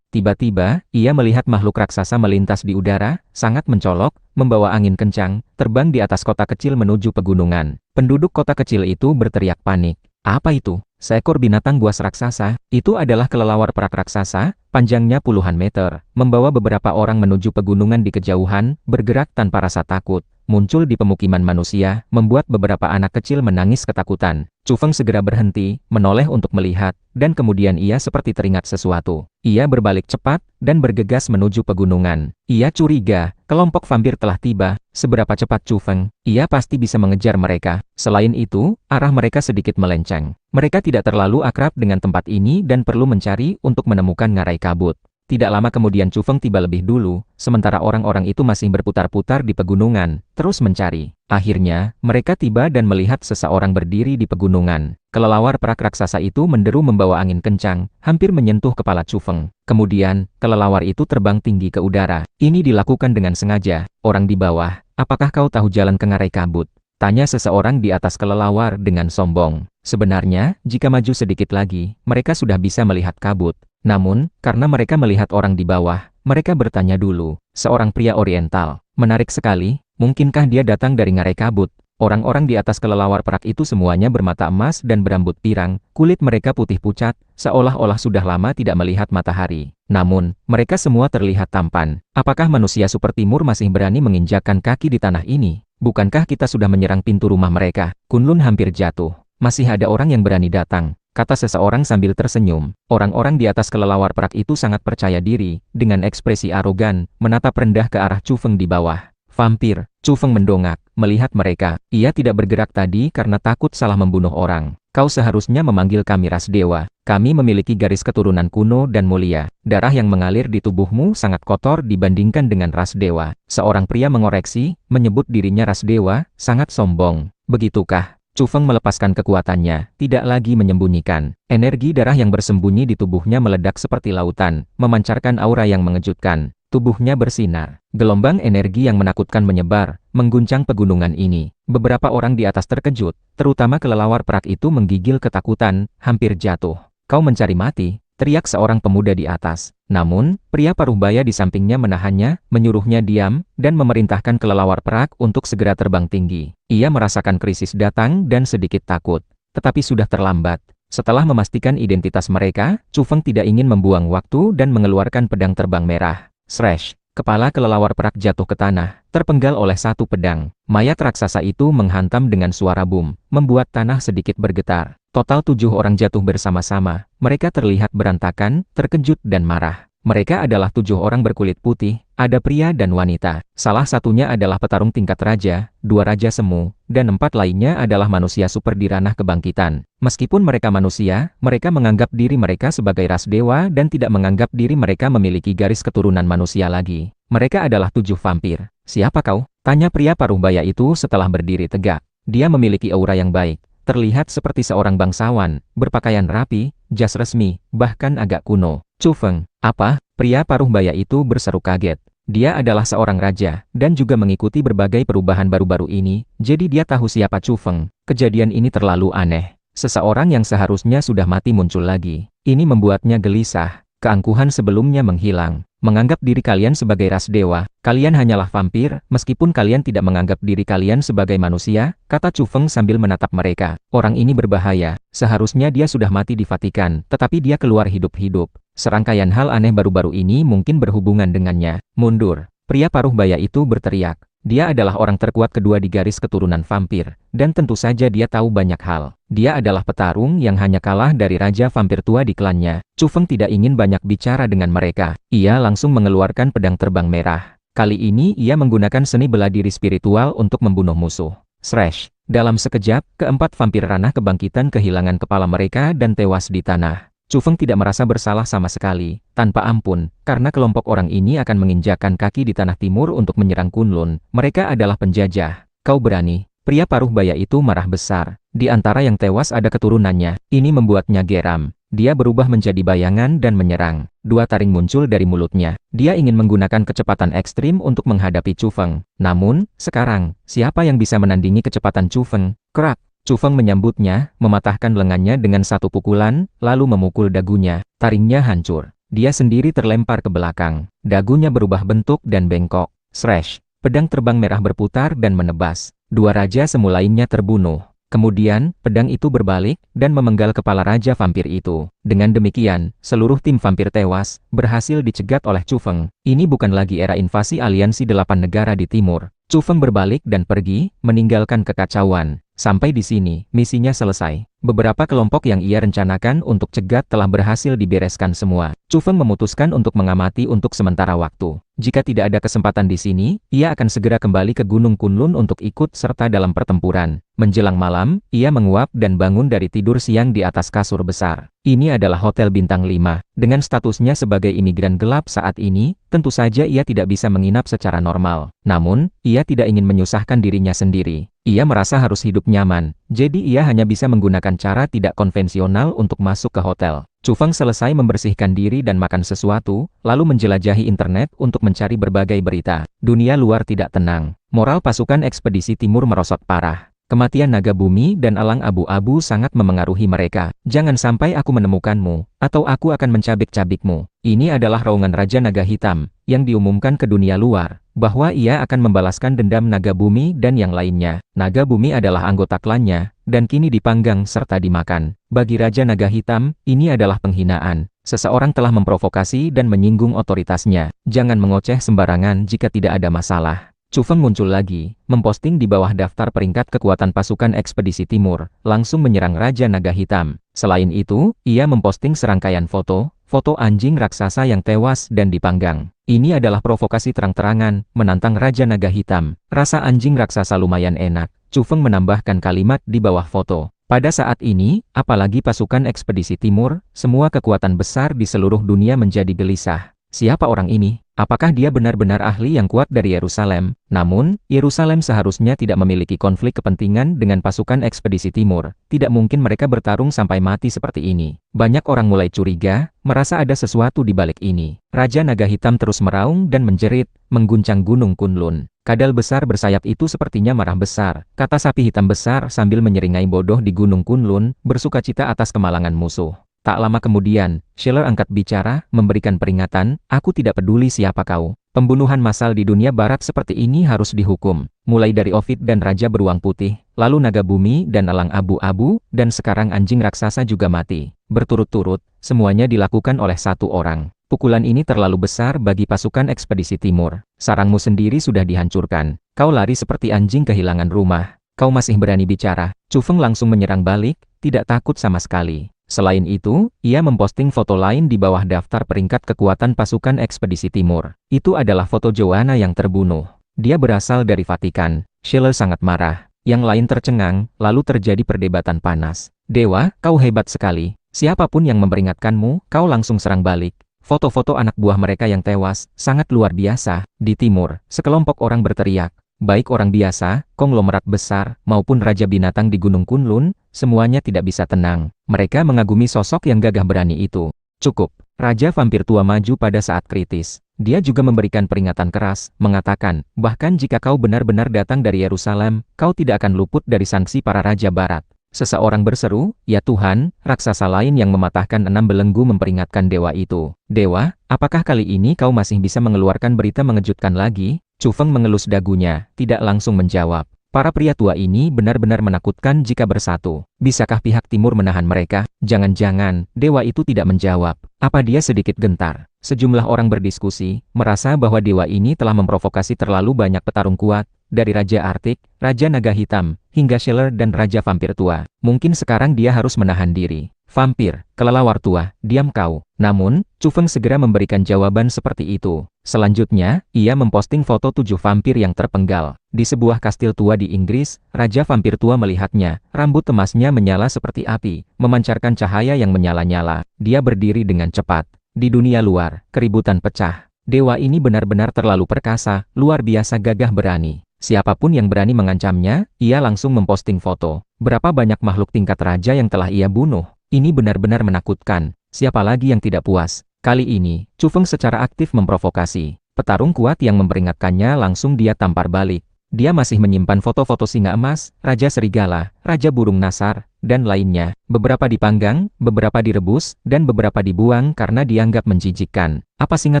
Tiba-tiba, ia melihat makhluk raksasa melintas di udara, sangat mencolok, membawa angin kencang, terbang di atas kota kecil menuju pegunungan. Penduduk kota kecil itu berteriak panik. Apa itu? Seekor binatang buas raksasa. Itu adalah kelelawar perak raksasa, panjangnya puluhan meter, membawa beberapa orang menuju pegunungan di kejauhan, bergerak tanpa rasa takut. Muncul di pemukiman manusia, membuat beberapa anak kecil menangis ketakutan. Chu Feng segera berhenti, menoleh untuk melihat, dan kemudian ia seperti teringat sesuatu. Ia berbalik cepat, dan bergegas menuju pegunungan. Ia curiga, kelompok vampir telah tiba. Seberapa cepat Chu Feng, ia pasti bisa mengejar mereka. Selain itu, arah mereka sedikit melenceng. Mereka tidak terlalu akrab dengan tempat ini dan perlu mencari untuk menemukan ngarai kabut. Tidak lama kemudian Chu Feng tiba lebih dulu, sementara orang-orang itu masih berputar-putar di pegunungan, terus mencari. Akhirnya, mereka tiba dan melihat seseorang berdiri di pegunungan. Kelelawar perak raksasa itu menderu membawa angin kencang, hampir menyentuh kepala Chu Feng. Kemudian, kelelawar itu terbang tinggi ke udara. Ini dilakukan dengan sengaja. Orang di bawah, apakah kau tahu jalan ke ngarai kabut? Tanya seseorang di atas kelelawar dengan sombong. Sebenarnya, jika maju sedikit lagi, mereka sudah bisa melihat kabut. Namun, karena mereka melihat orang di bawah, mereka bertanya dulu. Seorang pria oriental. Menarik sekali, mungkinkah dia datang dari ngarai kabut? Orang-orang di atas kelelawar perak itu semuanya bermata emas dan berambut pirang, kulit mereka putih pucat, seolah-olah sudah lama tidak melihat matahari. Namun, mereka semua terlihat tampan. Apakah manusia super timur masih berani menginjakkan kaki di tanah ini? Bukankah kita sudah menyerang pintu rumah mereka? Kunlun hampir jatuh. Masih ada orang yang berani datang, kata seseorang sambil tersenyum. Orang-orang di atas kelelawar perak itu sangat percaya diri, dengan ekspresi arogan, menatap rendah ke arah Chu Feng di bawah. Vampir, Chu Feng mendongak, melihat mereka. Ia tidak bergerak tadi karena takut salah membunuh orang. Kau seharusnya memanggil kami ras dewa. Kami memiliki garis keturunan kuno dan mulia. Darah yang mengalir di tubuhmu sangat kotor dibandingkan dengan ras dewa. Seorang pria mengoreksi, menyebut dirinya ras dewa, sangat sombong. Begitukah? Chu Feng melepaskan kekuatannya, tidak lagi menyembunyikan. Energi darah yang bersembunyi di tubuhnya meledak seperti lautan, memancarkan aura yang mengejutkan. Tubuhnya bersinar. Gelombang energi yang menakutkan menyebar, mengguncang pegunungan ini. Beberapa orang di atas terkejut, terutama kelelawar perak itu menggigil ketakutan, hampir jatuh. Kau mencari mati? Teriak seorang pemuda di atas. Namun, pria paruh baya di sampingnya menahannya, menyuruhnya diam, dan memerintahkan kelelawar perak untuk segera terbang tinggi. Ia merasakan krisis datang dan sedikit takut. Tetapi sudah terlambat. Setelah memastikan identitas mereka, Chu Feng tidak ingin membuang waktu dan mengeluarkan pedang terbang merah. Srash! Kepala kelelawar perak jatuh ke tanah, terpenggal oleh satu pedang. Mayat raksasa itu menghantam dengan suara boom, membuat tanah sedikit bergetar. Total 7 orang jatuh bersama-sama. Mereka terlihat berantakan, terkejut dan marah. Mereka adalah 7 orang berkulit putih, ada pria dan wanita. Salah satunya adalah petarung tingkat raja, 2 raja semu, dan 4 lainnya adalah manusia super di ranah kebangkitan. Meskipun mereka manusia, mereka menganggap diri mereka sebagai ras dewa dan tidak menganggap diri mereka memiliki garis keturunan manusia lagi. Mereka adalah 7 vampir. Siapa kau? Tanya pria paruh baya itu setelah berdiri tegak. Dia memiliki aura yang baik. Terlihat seperti seorang bangsawan, berpakaian rapi, jas resmi, bahkan agak kuno. Chu Feng, apa? Pria paruh baya itu berseru kaget. Dia adalah seorang raja, dan juga mengikuti berbagai perubahan baru-baru ini, jadi dia tahu siapa Chu Feng. Kejadian ini terlalu aneh. Seseorang yang seharusnya sudah mati muncul lagi. Ini membuatnya gelisah. Keangkuhan sebelumnya menghilang. Menganggap diri kalian sebagai ras dewa, kalian hanyalah vampir, meskipun kalian tidak menganggap diri kalian sebagai manusia, kata Chu Feng sambil menatap mereka. Orang ini berbahaya, seharusnya dia sudah mati di Vatikan, tetapi dia keluar hidup-hidup. Serangkaian hal aneh baru-baru ini mungkin berhubungan dengannya. Mundur, pria paruh baya itu berteriak. Dia adalah orang terkuat kedua di garis keturunan vampir, dan tentu saja dia tahu banyak hal. Dia adalah petarung yang hanya kalah dari raja vampir tua di klannya. Chu Feng tidak ingin banyak bicara dengan mereka. Ia langsung mengeluarkan pedang terbang merah. Kali ini ia menggunakan seni bela diri spiritual untuk membunuh musuh. Srash! Dalam sekejap, keempat vampir ranah kebangkitan kehilangan kepala mereka dan tewas di tanah. Chu Feng tidak merasa bersalah sama sekali, tanpa ampun, karena kelompok orang ini akan menginjakkan kaki di tanah timur untuk menyerang Kunlun. Mereka adalah penjajah. Kau berani? Pria paruh baya itu marah besar. Di antara yang tewas ada keturunannya. Ini membuatnya geram. Dia berubah menjadi bayangan dan menyerang. 2 taring muncul dari mulutnya. Dia ingin menggunakan kecepatan ekstrim untuk menghadapi Chu Feng. Namun, sekarang, siapa yang bisa menandingi kecepatan Chu Feng? Krak! Chu Feng menyambutnya, mematahkan lengannya dengan 1 pukulan, lalu memukul dagunya. Taringnya hancur. Dia sendiri terlempar ke belakang. Dagunya berubah bentuk dan bengkok. Srash! Pedang terbang merah berputar dan menebas. 2 raja semu lainnya terbunuh. Kemudian, pedang itu berbalik, dan memenggal kepala raja vampir itu. Dengan demikian, seluruh tim vampir tewas, berhasil dicegat oleh Chu Feng. Ini bukan lagi era invasi aliansi 8 negara di timur. Chu Feng berbalik dan pergi, meninggalkan kekacauan. Sampai di sini, misinya selesai. Beberapa kelompok yang ia rencanakan untuk cegat telah berhasil dibereskan semua. Chu Feng memutuskan untuk mengamati untuk sementara waktu. Jika tidak ada kesempatan di sini, ia akan segera kembali ke Gunung Kunlun untuk ikut serta dalam pertempuran. Menjelang malam, ia menguap dan bangun dari tidur siang di atas kasur besar. Ini adalah hotel bintang 5. Dengan statusnya sebagai imigran gelap saat ini, tentu saja ia tidak bisa menginap secara normal. Namun, ia tidak ingin menyusahkan dirinya sendiri. Ia merasa harus hidup nyaman, jadi ia hanya bisa menggunakan cara tidak konvensional untuk masuk ke hotel. Chu Feng selesai membersihkan diri dan makan sesuatu, lalu menjelajahi internet untuk mencari berbagai berita. Dunia luar tidak tenang. Moral pasukan ekspedisi timur merosot parah. Kematian naga bumi dan elang abu-abu sangat memengaruhi mereka. Jangan sampai aku menemukanmu, atau aku akan mencabik-cabikmu. Ini adalah raungan Raja Naga Hitam, yang diumumkan ke dunia luar, bahwa ia akan membalaskan dendam naga bumi dan yang lainnya. Naga bumi adalah anggota klannya, dan kini dipanggang serta dimakan. Bagi Raja Naga Hitam, ini adalah penghinaan. Seseorang telah memprovokasi dan menyinggung otoritasnya. Jangan mengoceh sembarangan jika tidak ada masalah. Chu Feng muncul lagi, memposting di bawah daftar peringkat kekuatan pasukan ekspedisi timur, langsung menyerang Raja Naga Hitam. Selain itu, ia memposting serangkaian foto anjing raksasa yang tewas dan dipanggang. Ini adalah provokasi terang-terangan, menantang Raja Naga Hitam. Rasa anjing raksasa lumayan enak. Chu Feng menambahkan kalimat di bawah foto. Pada saat ini, apalagi pasukan ekspedisi timur, semua kekuatan besar di seluruh dunia menjadi gelisah. Siapa orang ini? Apakah dia benar-benar ahli yang kuat dari Yerusalem? Namun, Yerusalem seharusnya tidak memiliki konflik kepentingan dengan pasukan ekspedisi timur. Tidak mungkin mereka bertarung sampai mati seperti ini. Banyak orang mulai curiga, merasa ada sesuatu di balik ini. Raja Naga Hitam terus meraung dan menjerit, mengguncang Gunung Kunlun. Kadal besar bersayap itu sepertinya marah besar, kata sapi hitam besar sambil menyeringai bodoh di Gunung Kunlun, bersukacita atas kemalangan musuh. Tak lama kemudian, Schiller angkat bicara, memberikan peringatan, aku tidak peduli siapa kau. Pembunuhan massal di dunia barat seperti ini harus dihukum. Mulai dari Ovid dan Raja Beruang Putih, lalu Naga Bumi dan Elang Abu-Abu, dan sekarang anjing raksasa juga mati. Berturut-turut, semuanya dilakukan oleh 1 orang. Pukulan ini terlalu besar bagi pasukan ekspedisi timur. Sarangmu sendiri sudah dihancurkan. Kau lari seperti anjing kehilangan rumah. Kau masih berani bicara. Chu Feng langsung menyerang balik, tidak takut sama sekali. Selain itu, ia memposting foto lain di bawah daftar peringkat kekuatan pasukan ekspedisi timur. Itu adalah foto Joanna yang terbunuh. Dia berasal dari Vatikan. Schiller sangat marah. Yang lain tercengang, lalu terjadi perdebatan panas. Dewa, kau hebat sekali. Siapapun yang memperingatkanmu, kau langsung serang balik. Foto-foto anak buah mereka yang tewas, sangat luar biasa. Di timur, sekelompok orang berteriak. Baik orang biasa, konglomerat besar, maupun raja binatang di Gunung Kunlun, semuanya tidak bisa tenang. Mereka mengagumi sosok yang gagah berani itu. Cukup. Raja vampir tua maju pada saat kritis. Dia juga memberikan peringatan keras, mengatakan, bahkan jika kau benar-benar datang dari Yerusalem, kau tidak akan luput dari sanksi para raja barat. Seseorang berseru, ya Tuhan, raksasa lain yang mematahkan 6 belenggu memperingatkan dewa itu. Dewa, apakah kali ini kau masih bisa mengeluarkan berita mengejutkan lagi? Chu Feng mengelus dagunya, tidak langsung menjawab. Para pria tua ini benar-benar menakutkan jika bersatu. Bisakah pihak timur menahan mereka? Jangan-jangan, dewa itu tidak menjawab. Apa dia sedikit gentar? Sejumlah orang berdiskusi, merasa bahwa dewa ini telah memprovokasi terlalu banyak petarung kuat, dari Raja Artik, Raja Naga Hitam, hingga Schiller dan Raja Vampir Tua. Mungkin sekarang dia harus menahan diri. Vampir, kelelawar tua, diam kau. Namun, Chu Feng segera memberikan jawaban seperti itu. Selanjutnya, ia memposting foto 7 vampir yang terpenggal. Di sebuah kastil tua di Inggris, Raja Vampir Tua melihatnya. Rambut emasnya menyala seperti api, memancarkan cahaya yang menyala-nyala. Dia berdiri dengan cepat. Di dunia luar, keributan pecah. Dewa ini benar-benar terlalu perkasa, luar biasa gagah berani. Siapapun yang berani mengancamnya, ia langsung memposting foto. Berapa banyak makhluk tingkat raja yang telah ia bunuh. Ini benar-benar menakutkan. Siapa lagi yang tidak puas? Kali ini, Chu Feng secara aktif memprovokasi. Petarung kuat yang memperingatkannya langsung dia tampar balik. Dia masih menyimpan foto-foto singa emas, Raja Serigala, Raja Burung Nasar, dan lainnya. Beberapa dipanggang, beberapa direbus, dan beberapa dibuang karena dianggap menjijikkan. Apa singa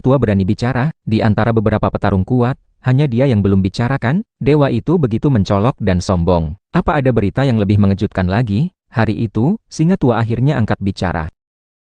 tua berani bicara? Di antara beberapa petarung kuat, hanya dia yang belum bicara kan? Dewa itu begitu mencolok dan sombong. Apa ada berita yang lebih mengejutkan lagi? Hari itu, singa tua akhirnya angkat bicara.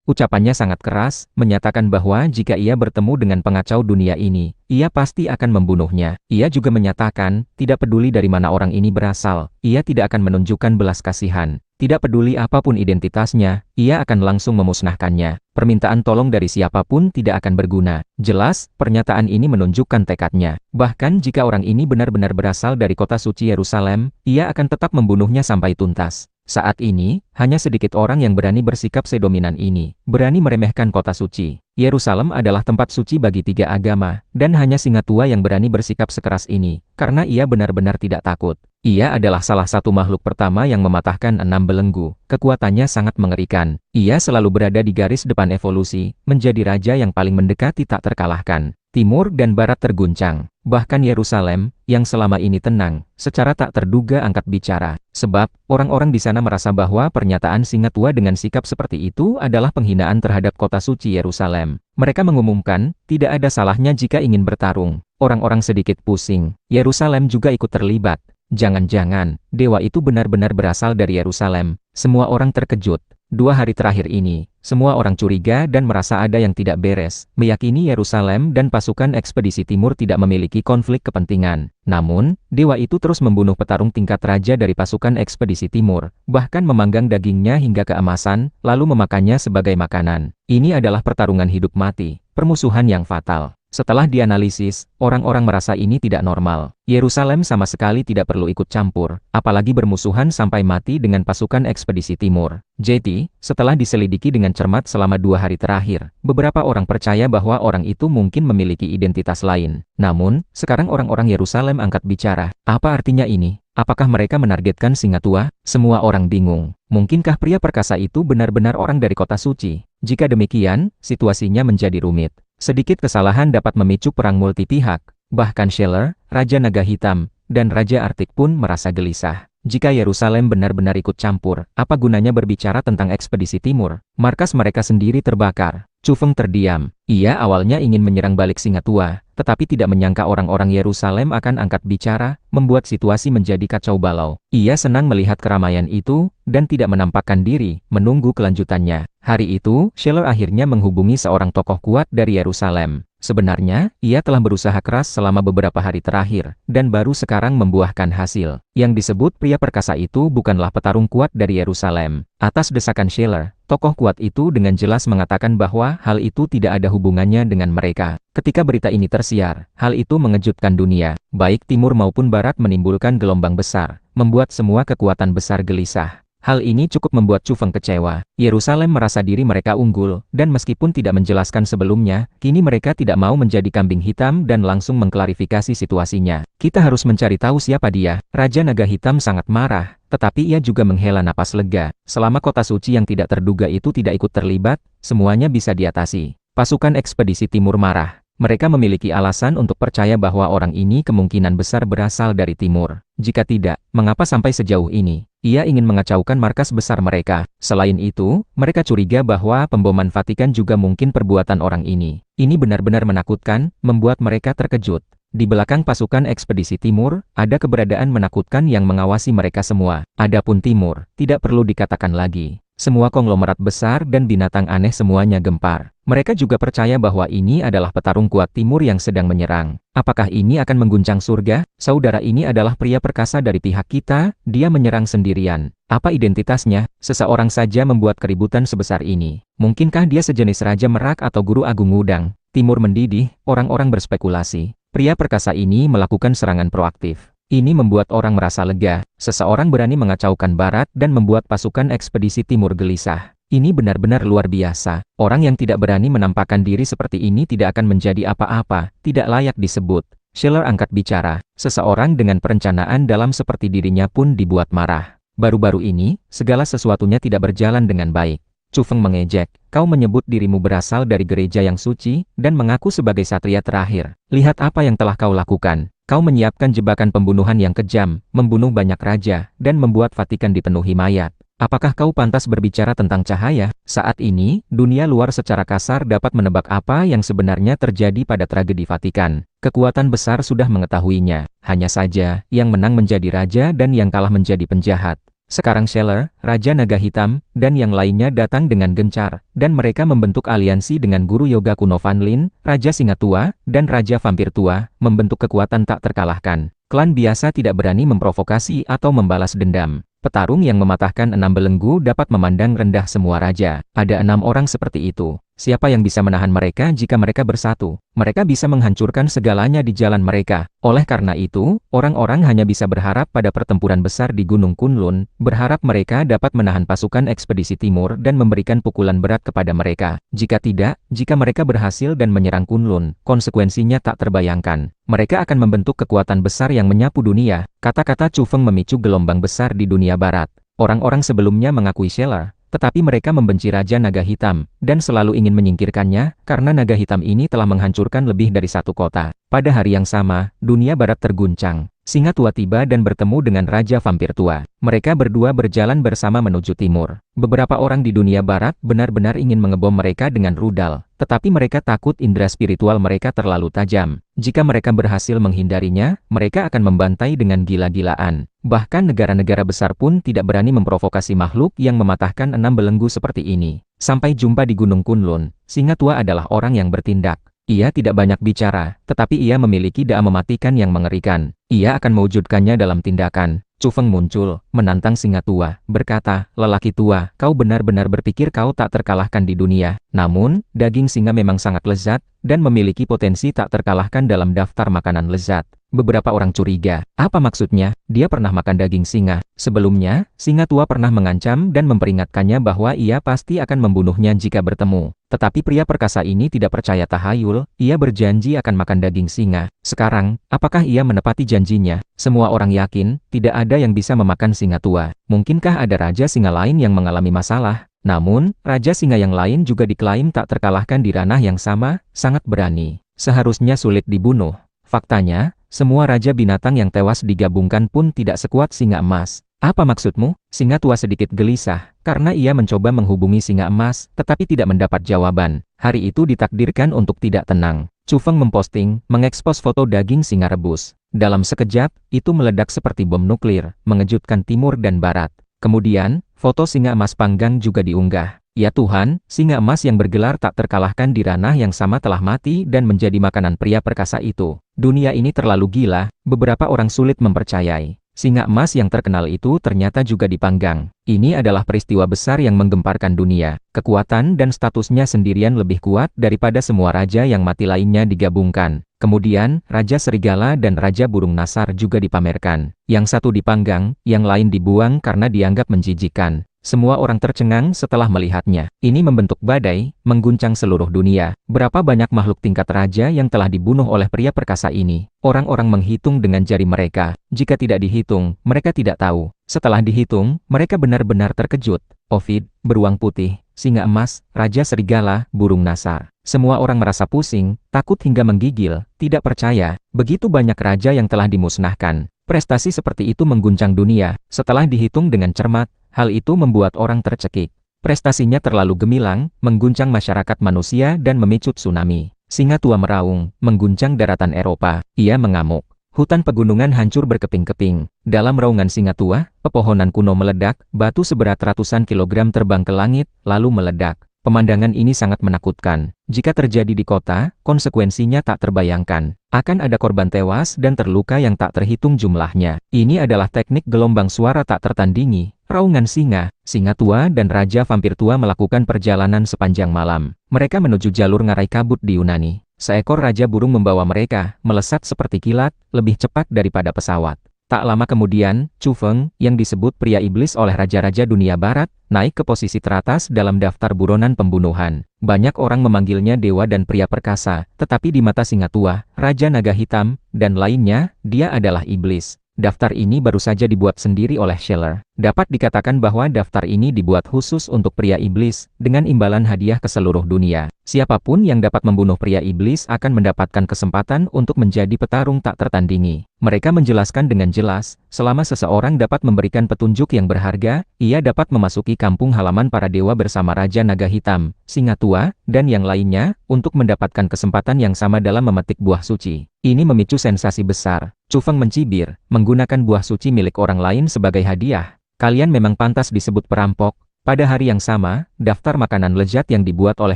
Ucapannya sangat keras, menyatakan bahwa jika ia bertemu dengan pengacau dunia ini, ia pasti akan membunuhnya. Ia juga menyatakan, tidak peduli dari mana orang ini berasal, ia tidak akan menunjukkan belas kasihan. Tidak peduli apapun identitasnya, ia akan langsung memusnahkannya. Permintaan tolong dari siapapun tidak akan berguna. Jelas, pernyataan ini menunjukkan tekadnya. Bahkan jika orang ini benar-benar berasal dari kota suci Yerusalem, ia akan tetap membunuhnya sampai tuntas. Saat ini, hanya sedikit orang yang berani bersikap sedominan ini, berani meremehkan kota suci. Yerusalem adalah tempat suci bagi 3 agama, dan hanya singa tua yang berani bersikap sekeras ini, karena ia benar-benar tidak takut. Ia adalah salah satu makhluk pertama yang mematahkan 6 belenggu. Kekuatannya sangat mengerikan. Ia selalu berada di garis depan evolusi, menjadi raja yang paling mendekati tak terkalahkan. Timur dan Barat terguncang. Bahkan Yerusalem, yang selama ini tenang, secara tak terduga angkat bicara. Sebab, orang-orang di sana merasa bahwa pernyataan singa tua dengan sikap seperti itu adalah penghinaan terhadap kota suci Yerusalem. Mereka mengumumkan, tidak ada salahnya jika ingin bertarung. Orang-orang sedikit pusing. Yerusalem juga ikut terlibat. Jangan-jangan, dewa itu benar-benar berasal dari Yerusalem. Semua orang terkejut. 2 hari terakhir ini, semua orang curiga dan merasa ada yang tidak beres, meyakini Yerusalem dan pasukan ekspedisi timur tidak memiliki konflik kepentingan. Namun, dewa itu terus membunuh petarung tingkat raja dari pasukan ekspedisi timur, bahkan memanggang dagingnya hingga keemasan, lalu memakannya sebagai makanan. Ini adalah pertarungan hidup mati, permusuhan yang fatal. Setelah dianalisis, orang-orang merasa ini tidak normal. Yerusalem sama sekali tidak perlu ikut campur, apalagi bermusuhan sampai mati dengan pasukan ekspedisi timur. Jadi, setelah diselidiki dengan cermat selama 2 hari terakhir, beberapa orang percaya bahwa orang itu mungkin memiliki identitas lain. Namun, sekarang orang-orang Yerusalem angkat bicara. Apa artinya ini? Apakah mereka menargetkan singa tua? Semua orang bingung. Mungkinkah pria perkasa itu benar-benar orang dari kota suci? Jika demikian, situasinya menjadi rumit. Sedikit kesalahan dapat memicu perang multi pihak. Bahkan Schiller, Raja Naga Hitam, dan Raja Artik pun merasa gelisah. Jika Yerusalem benar-benar ikut campur, apa gunanya berbicara tentang ekspedisi timur? Markas mereka sendiri terbakar. Chu Feng terdiam. Ia awalnya ingin menyerang balik singa tua, tetapi tidak menyangka orang-orang Yerusalem akan angkat bicara, membuat situasi menjadi kacau balau. Ia senang melihat keramaian itu, dan tidak menampakkan diri, menunggu kelanjutannya. Hari itu, Schiller akhirnya menghubungi seorang tokoh kuat dari Yerusalem. Sebenarnya, ia telah berusaha keras selama beberapa hari terakhir, dan baru sekarang membuahkan hasil. Yang disebut pria perkasa itu bukanlah petarung kuat dari Yerusalem. Atas desakan Scheller, tokoh kuat itu dengan jelas mengatakan bahwa hal itu tidak ada hubungannya dengan mereka. Ketika berita ini tersiar, hal itu mengejutkan dunia. Baik timur maupun barat menimbulkan gelombang besar, membuat semua kekuatan besar gelisah. Hal ini cukup membuat Chu Feng kecewa. Yerusalem merasa diri mereka unggul, dan meskipun tidak menjelaskan sebelumnya, kini mereka tidak mau menjadi kambing hitam dan langsung mengklarifikasi situasinya. Kita harus mencari tahu siapa dia. Raja Naga Hitam sangat marah, tetapi ia juga menghela napas lega. Selama kota suci yang tidak terduga itu tidak ikut terlibat, semuanya bisa diatasi. Pasukan ekspedisi timur marah. Mereka memiliki alasan untuk percaya bahwa orang ini kemungkinan besar berasal dari timur. Jika tidak, mengapa sampai sejauh ini? Ia ingin mengacaukan markas besar mereka. Selain itu, mereka curiga bahwa pemboman Vatikan juga mungkin perbuatan orang ini. Ini benar-benar menakutkan, membuat mereka terkejut. Di belakang pasukan ekspedisi timur, ada keberadaan menakutkan yang mengawasi mereka semua. Adapun timur, tidak perlu dikatakan lagi. Semua konglomerat besar dan binatang aneh semuanya gempar. Mereka juga percaya bahwa ini adalah petarung kuat timur yang sedang menyerang. Apakah ini akan mengguncang surga? Saudara ini adalah pria perkasa dari pihak kita, dia menyerang sendirian. Apa identitasnya? Seseorang saja membuat keributan sebesar ini. Mungkinkah dia sejenis Raja Merak atau Guru Agung Wudang? Timur mendidih, orang-orang berspekulasi. Pria perkasa ini melakukan serangan proaktif. Ini membuat orang merasa lega. Seseorang berani mengacaukan barat dan membuat pasukan ekspedisi timur gelisah. Ini benar-benar luar biasa. Orang yang tidak berani menampakkan diri seperti ini tidak akan menjadi apa-apa, tidak layak disebut. Scheller angkat bicara. Seseorang dengan perencanaan dalam seperti dirinya pun dibuat marah. Baru-baru ini, segala sesuatunya tidak berjalan dengan baik. Chu Feng mengejek. Kau menyebut dirimu berasal dari gereja yang suci, dan mengaku sebagai satria terakhir. Lihat apa yang telah kau lakukan. Kau menyiapkan jebakan pembunuhan yang kejam, membunuh banyak raja, dan membuat Vatikan dipenuhi mayat. Apakah kau pantas berbicara tentang cahaya? Saat ini, dunia luar secara kasar dapat menebak apa yang sebenarnya terjadi pada tragedi Vatikan. Kekuatan besar sudah mengetahuinya. Hanya saja, yang menang menjadi raja dan yang kalah menjadi penjahat. Sekarang Scheller, Raja Naga Hitam, dan yang lainnya datang dengan gencar, dan mereka membentuk aliansi dengan guru yoga kuno Van Lin, Raja Singa Tua, dan Raja Vampir Tua, membentuk kekuatan tak terkalahkan. Klan biasa tidak berani memprovokasi atau membalas dendam. Petarung yang mematahkan 6 belenggu dapat memandang rendah semua raja. Ada 6 orang seperti itu. Siapa yang bisa menahan mereka jika mereka bersatu? Mereka bisa menghancurkan segalanya di jalan mereka. Oleh karena itu, orang-orang hanya bisa berharap pada pertempuran besar di Gunung Kunlun, berharap mereka dapat menahan pasukan ekspedisi timur dan memberikan pukulan berat kepada mereka. Jika tidak, jika mereka berhasil dan menyerang Kunlun, konsekuensinya tak terbayangkan. Mereka akan membentuk kekuatan besar yang menyapu dunia. Kata-kata Chu Feng memicu gelombang besar di dunia barat. Orang-orang sebelumnya mengakui Scheller, tetapi mereka membenci Raja Naga Hitam, dan selalu ingin menyingkirkannya, karena Naga Hitam ini telah menghancurkan lebih dari satu kota. Pada hari yang sama, dunia barat terguncang. Singa Tua tiba dan bertemu dengan Raja Vampir Tua. Mereka berdua berjalan bersama menuju timur. Beberapa orang di dunia barat benar-benar ingin mengebom mereka dengan rudal, tetapi mereka takut indera spiritual mereka terlalu tajam. Jika mereka berhasil menghindarinya, mereka akan membantai dengan gila-gilaan. Bahkan negara-negara besar pun tidak berani memprovokasi makhluk yang mematahkan 6 belenggu seperti ini. Sampai jumpa di Gunung Kunlun, Singa Tua adalah orang yang bertindak. Ia tidak banyak bicara, tetapi ia memiliki daya mematikan yang mengerikan. Ia akan mewujudkannya dalam tindakan. Chu Feng muncul, menantang Singa Tua, berkata, "Lelaki tua, kau benar-benar berpikir kau tak terkalahkan di dunia. Namun, daging singa memang sangat lezat, dan memiliki potensi tak terkalahkan dalam daftar makanan lezat." Beberapa orang curiga. Apa maksudnya? Dia pernah makan daging singa. Sebelumnya, Singa Tua pernah mengancam dan memperingatkannya bahwa ia pasti akan membunuhnya jika bertemu. Tetapi pria perkasa ini tidak percaya tahayul, ia berjanji akan makan daging singa. Sekarang, apakah ia menepati janjinya? Semua orang yakin, tidak ada yang bisa memakan Singa Tua. Mungkinkah ada Raja Singa lain yang mengalami masalah? Namun, Raja Singa yang lain juga diklaim tak terkalahkan di ranah yang sama, sangat berani. Seharusnya sulit dibunuh. Faktanya, semua Raja Binatang yang tewas digabungkan pun tidak sekuat Singa Emas. Apa maksudmu? Singa Tua sedikit gelisah, karena ia mencoba menghubungi Singa Emas, tetapi tidak mendapat jawaban. Hari itu ditakdirkan untuk tidak tenang. Chu Feng memposting, mengekspos foto daging singa rebus. Dalam sekejap, itu meledak seperti bom nuklir, mengejutkan timur dan barat. Kemudian, foto singa emas panggang juga diunggah. Ya Tuhan, singa emas yang bergelar tak terkalahkan di ranah yang sama telah mati dan menjadi makanan pria perkasa itu. Dunia ini terlalu gila, beberapa orang sulit mempercayai. Singa emas yang terkenal itu ternyata juga dipanggang. Ini adalah peristiwa besar yang menggemparkan dunia. Kekuatan dan statusnya sendirian lebih kuat daripada semua raja yang mati lainnya digabungkan. Kemudian, Raja Serigala dan Raja Burung Nasar juga dipamerkan. Yang satu dipanggang, yang lain dibuang karena dianggap menjijikkan. Semua orang tercengang setelah melihatnya. Ini membentuk badai, mengguncang seluruh dunia. Berapa banyak makhluk tingkat raja yang telah dibunuh oleh pria perkasa ini? Orang-orang menghitung dengan jari mereka. Jika tidak dihitung, mereka tidak tahu. Setelah dihitung, mereka benar-benar terkejut. Ovid, beruang putih, singa emas, Raja Serigala, burung Nasar. Semua orang merasa pusing, takut hingga menggigil, tidak percaya. Begitu banyak raja yang telah dimusnahkan. Prestasi seperti itu mengguncang dunia. Setelah dihitung dengan cermat, hal itu membuat orang tercekik. Prestasinya terlalu gemilang, mengguncang masyarakat manusia dan memicu tsunami. Singa tua meraung, mengguncang daratan Eropa. Ia mengamuk. Hutan pegunungan hancur berkeping-keping. Dalam raungan singa tua, pepohonan kuno meledak, batu seberat ratusan kilogram terbang ke langit, lalu meledak. Pemandangan ini sangat menakutkan. Jika terjadi di kota, konsekuensinya tak terbayangkan. Akan ada korban tewas dan terluka yang tak terhitung jumlahnya. Ini adalah teknik gelombang suara tak tertandingi. Raungan singa, singa tua dan raja vampir tua melakukan perjalanan sepanjang malam. Mereka menuju jalur ngarai kabut di Yunani. Seekor raja burung membawa mereka, melesat seperti kilat, lebih cepat daripada pesawat. Tak lama kemudian, Chu Feng, yang disebut pria iblis oleh raja-raja dunia barat, naik ke posisi teratas dalam daftar buronan pembunuhan. Banyak orang memanggilnya dewa dan pria perkasa, tetapi di mata singa tua, raja naga hitam, dan lainnya, dia adalah iblis. Daftar ini baru saja dibuat sendiri oleh Scheller. Dapat dikatakan bahwa daftar ini dibuat khusus untuk pria iblis, dengan imbalan hadiah ke seluruh dunia. Siapapun yang dapat membunuh pria iblis akan mendapatkan kesempatan untuk menjadi petarung tak tertandingi. Mereka menjelaskan dengan jelas, selama seseorang dapat memberikan petunjuk yang berharga, ia dapat memasuki kampung halaman para dewa bersama Raja Naga Hitam, Singa Tua, dan yang lainnya, untuk mendapatkan kesempatan yang sama dalam memetik buah suci. Ini memicu sensasi besar. Chu Feng mencibir, menggunakan buah suci milik orang lain sebagai hadiah. Kalian memang pantas disebut perampok. Pada hari yang sama, daftar makanan lezat yang dibuat oleh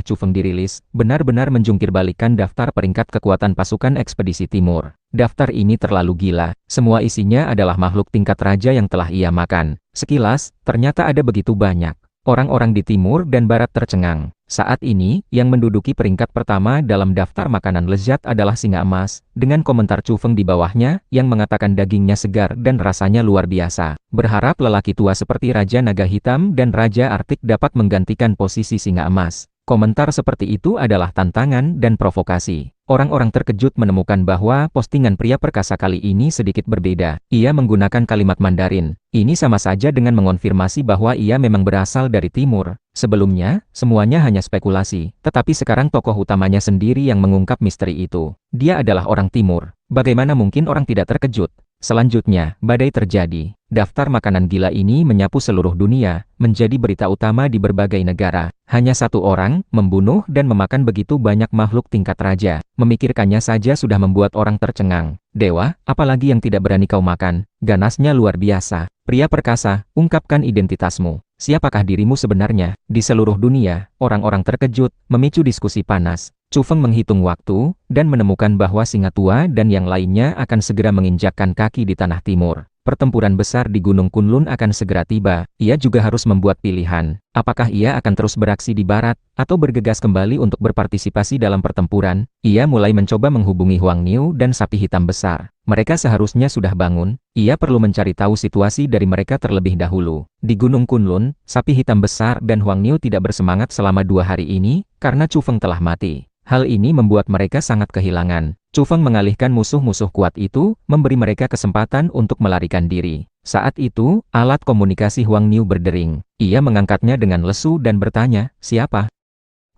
Chu Feng dirilis, benar-benar menjungkirbalikkan daftar peringkat kekuatan pasukan ekspedisi timur. Daftar ini terlalu gila, semua isinya adalah makhluk tingkat raja yang telah ia makan. Sekilas, ternyata ada begitu banyak. Orang-orang di timur dan barat tercengang. Saat ini, yang menduduki peringkat pertama dalam daftar makanan lezat adalah singa emas, dengan komentar Chu Feng di bawahnya, yang mengatakan dagingnya segar dan rasanya luar biasa. Berharap lelaki tua seperti Raja Naga Hitam dan Raja Arktik dapat menggantikan posisi singa emas. Komentar seperti itu adalah tantangan dan provokasi. Orang-orang terkejut menemukan bahwa postingan pria perkasa kali ini sedikit berbeda. Ia menggunakan kalimat Mandarin. Ini sama saja dengan mengonfirmasi bahwa ia memang berasal dari timur. Sebelumnya, semuanya hanya spekulasi, tetapi sekarang tokoh utamanya sendiri yang mengungkap misteri itu. Dia adalah orang timur. Bagaimana mungkin orang tidak terkejut? Selanjutnya, badai terjadi. Daftar makanan gila ini menyapu seluruh dunia, menjadi berita utama di berbagai negara. Hanya satu orang, membunuh dan memakan begitu banyak makhluk tingkat raja. Memikirkannya saja sudah membuat orang tercengang. Dewa, apalagi yang tidak berani kau makan? Ganasnya luar biasa. Pria perkasa, ungkapkan identitasmu. Siapakah dirimu sebenarnya? Di seluruh dunia, orang-orang terkejut, memicu diskusi panas. Chu Feng menghitung waktu, dan menemukan bahwa singa tua dan yang lainnya akan segera menginjakkan kaki di tanah timur. Pertempuran besar di Gunung Kunlun akan segera tiba. Ia juga harus membuat pilihan. Apakah ia akan terus beraksi di barat, atau bergegas kembali untuk berpartisipasi dalam pertempuran? Ia mulai mencoba menghubungi Huang Niu dan sapi hitam besar. Mereka seharusnya sudah bangun. Ia perlu mencari tahu situasi dari mereka terlebih dahulu. Di Gunung Kunlun, sapi hitam besar dan Huang Niu tidak bersemangat selama 2 hari ini, karena Chu Feng telah mati. Hal ini membuat mereka sangat kehilangan. Chu Feng mengalihkan musuh-musuh kuat itu, memberi mereka kesempatan untuk melarikan diri. Saat itu, alat komunikasi Huang Niu berdering. Ia mengangkatnya dengan lesu dan bertanya, "Siapa?"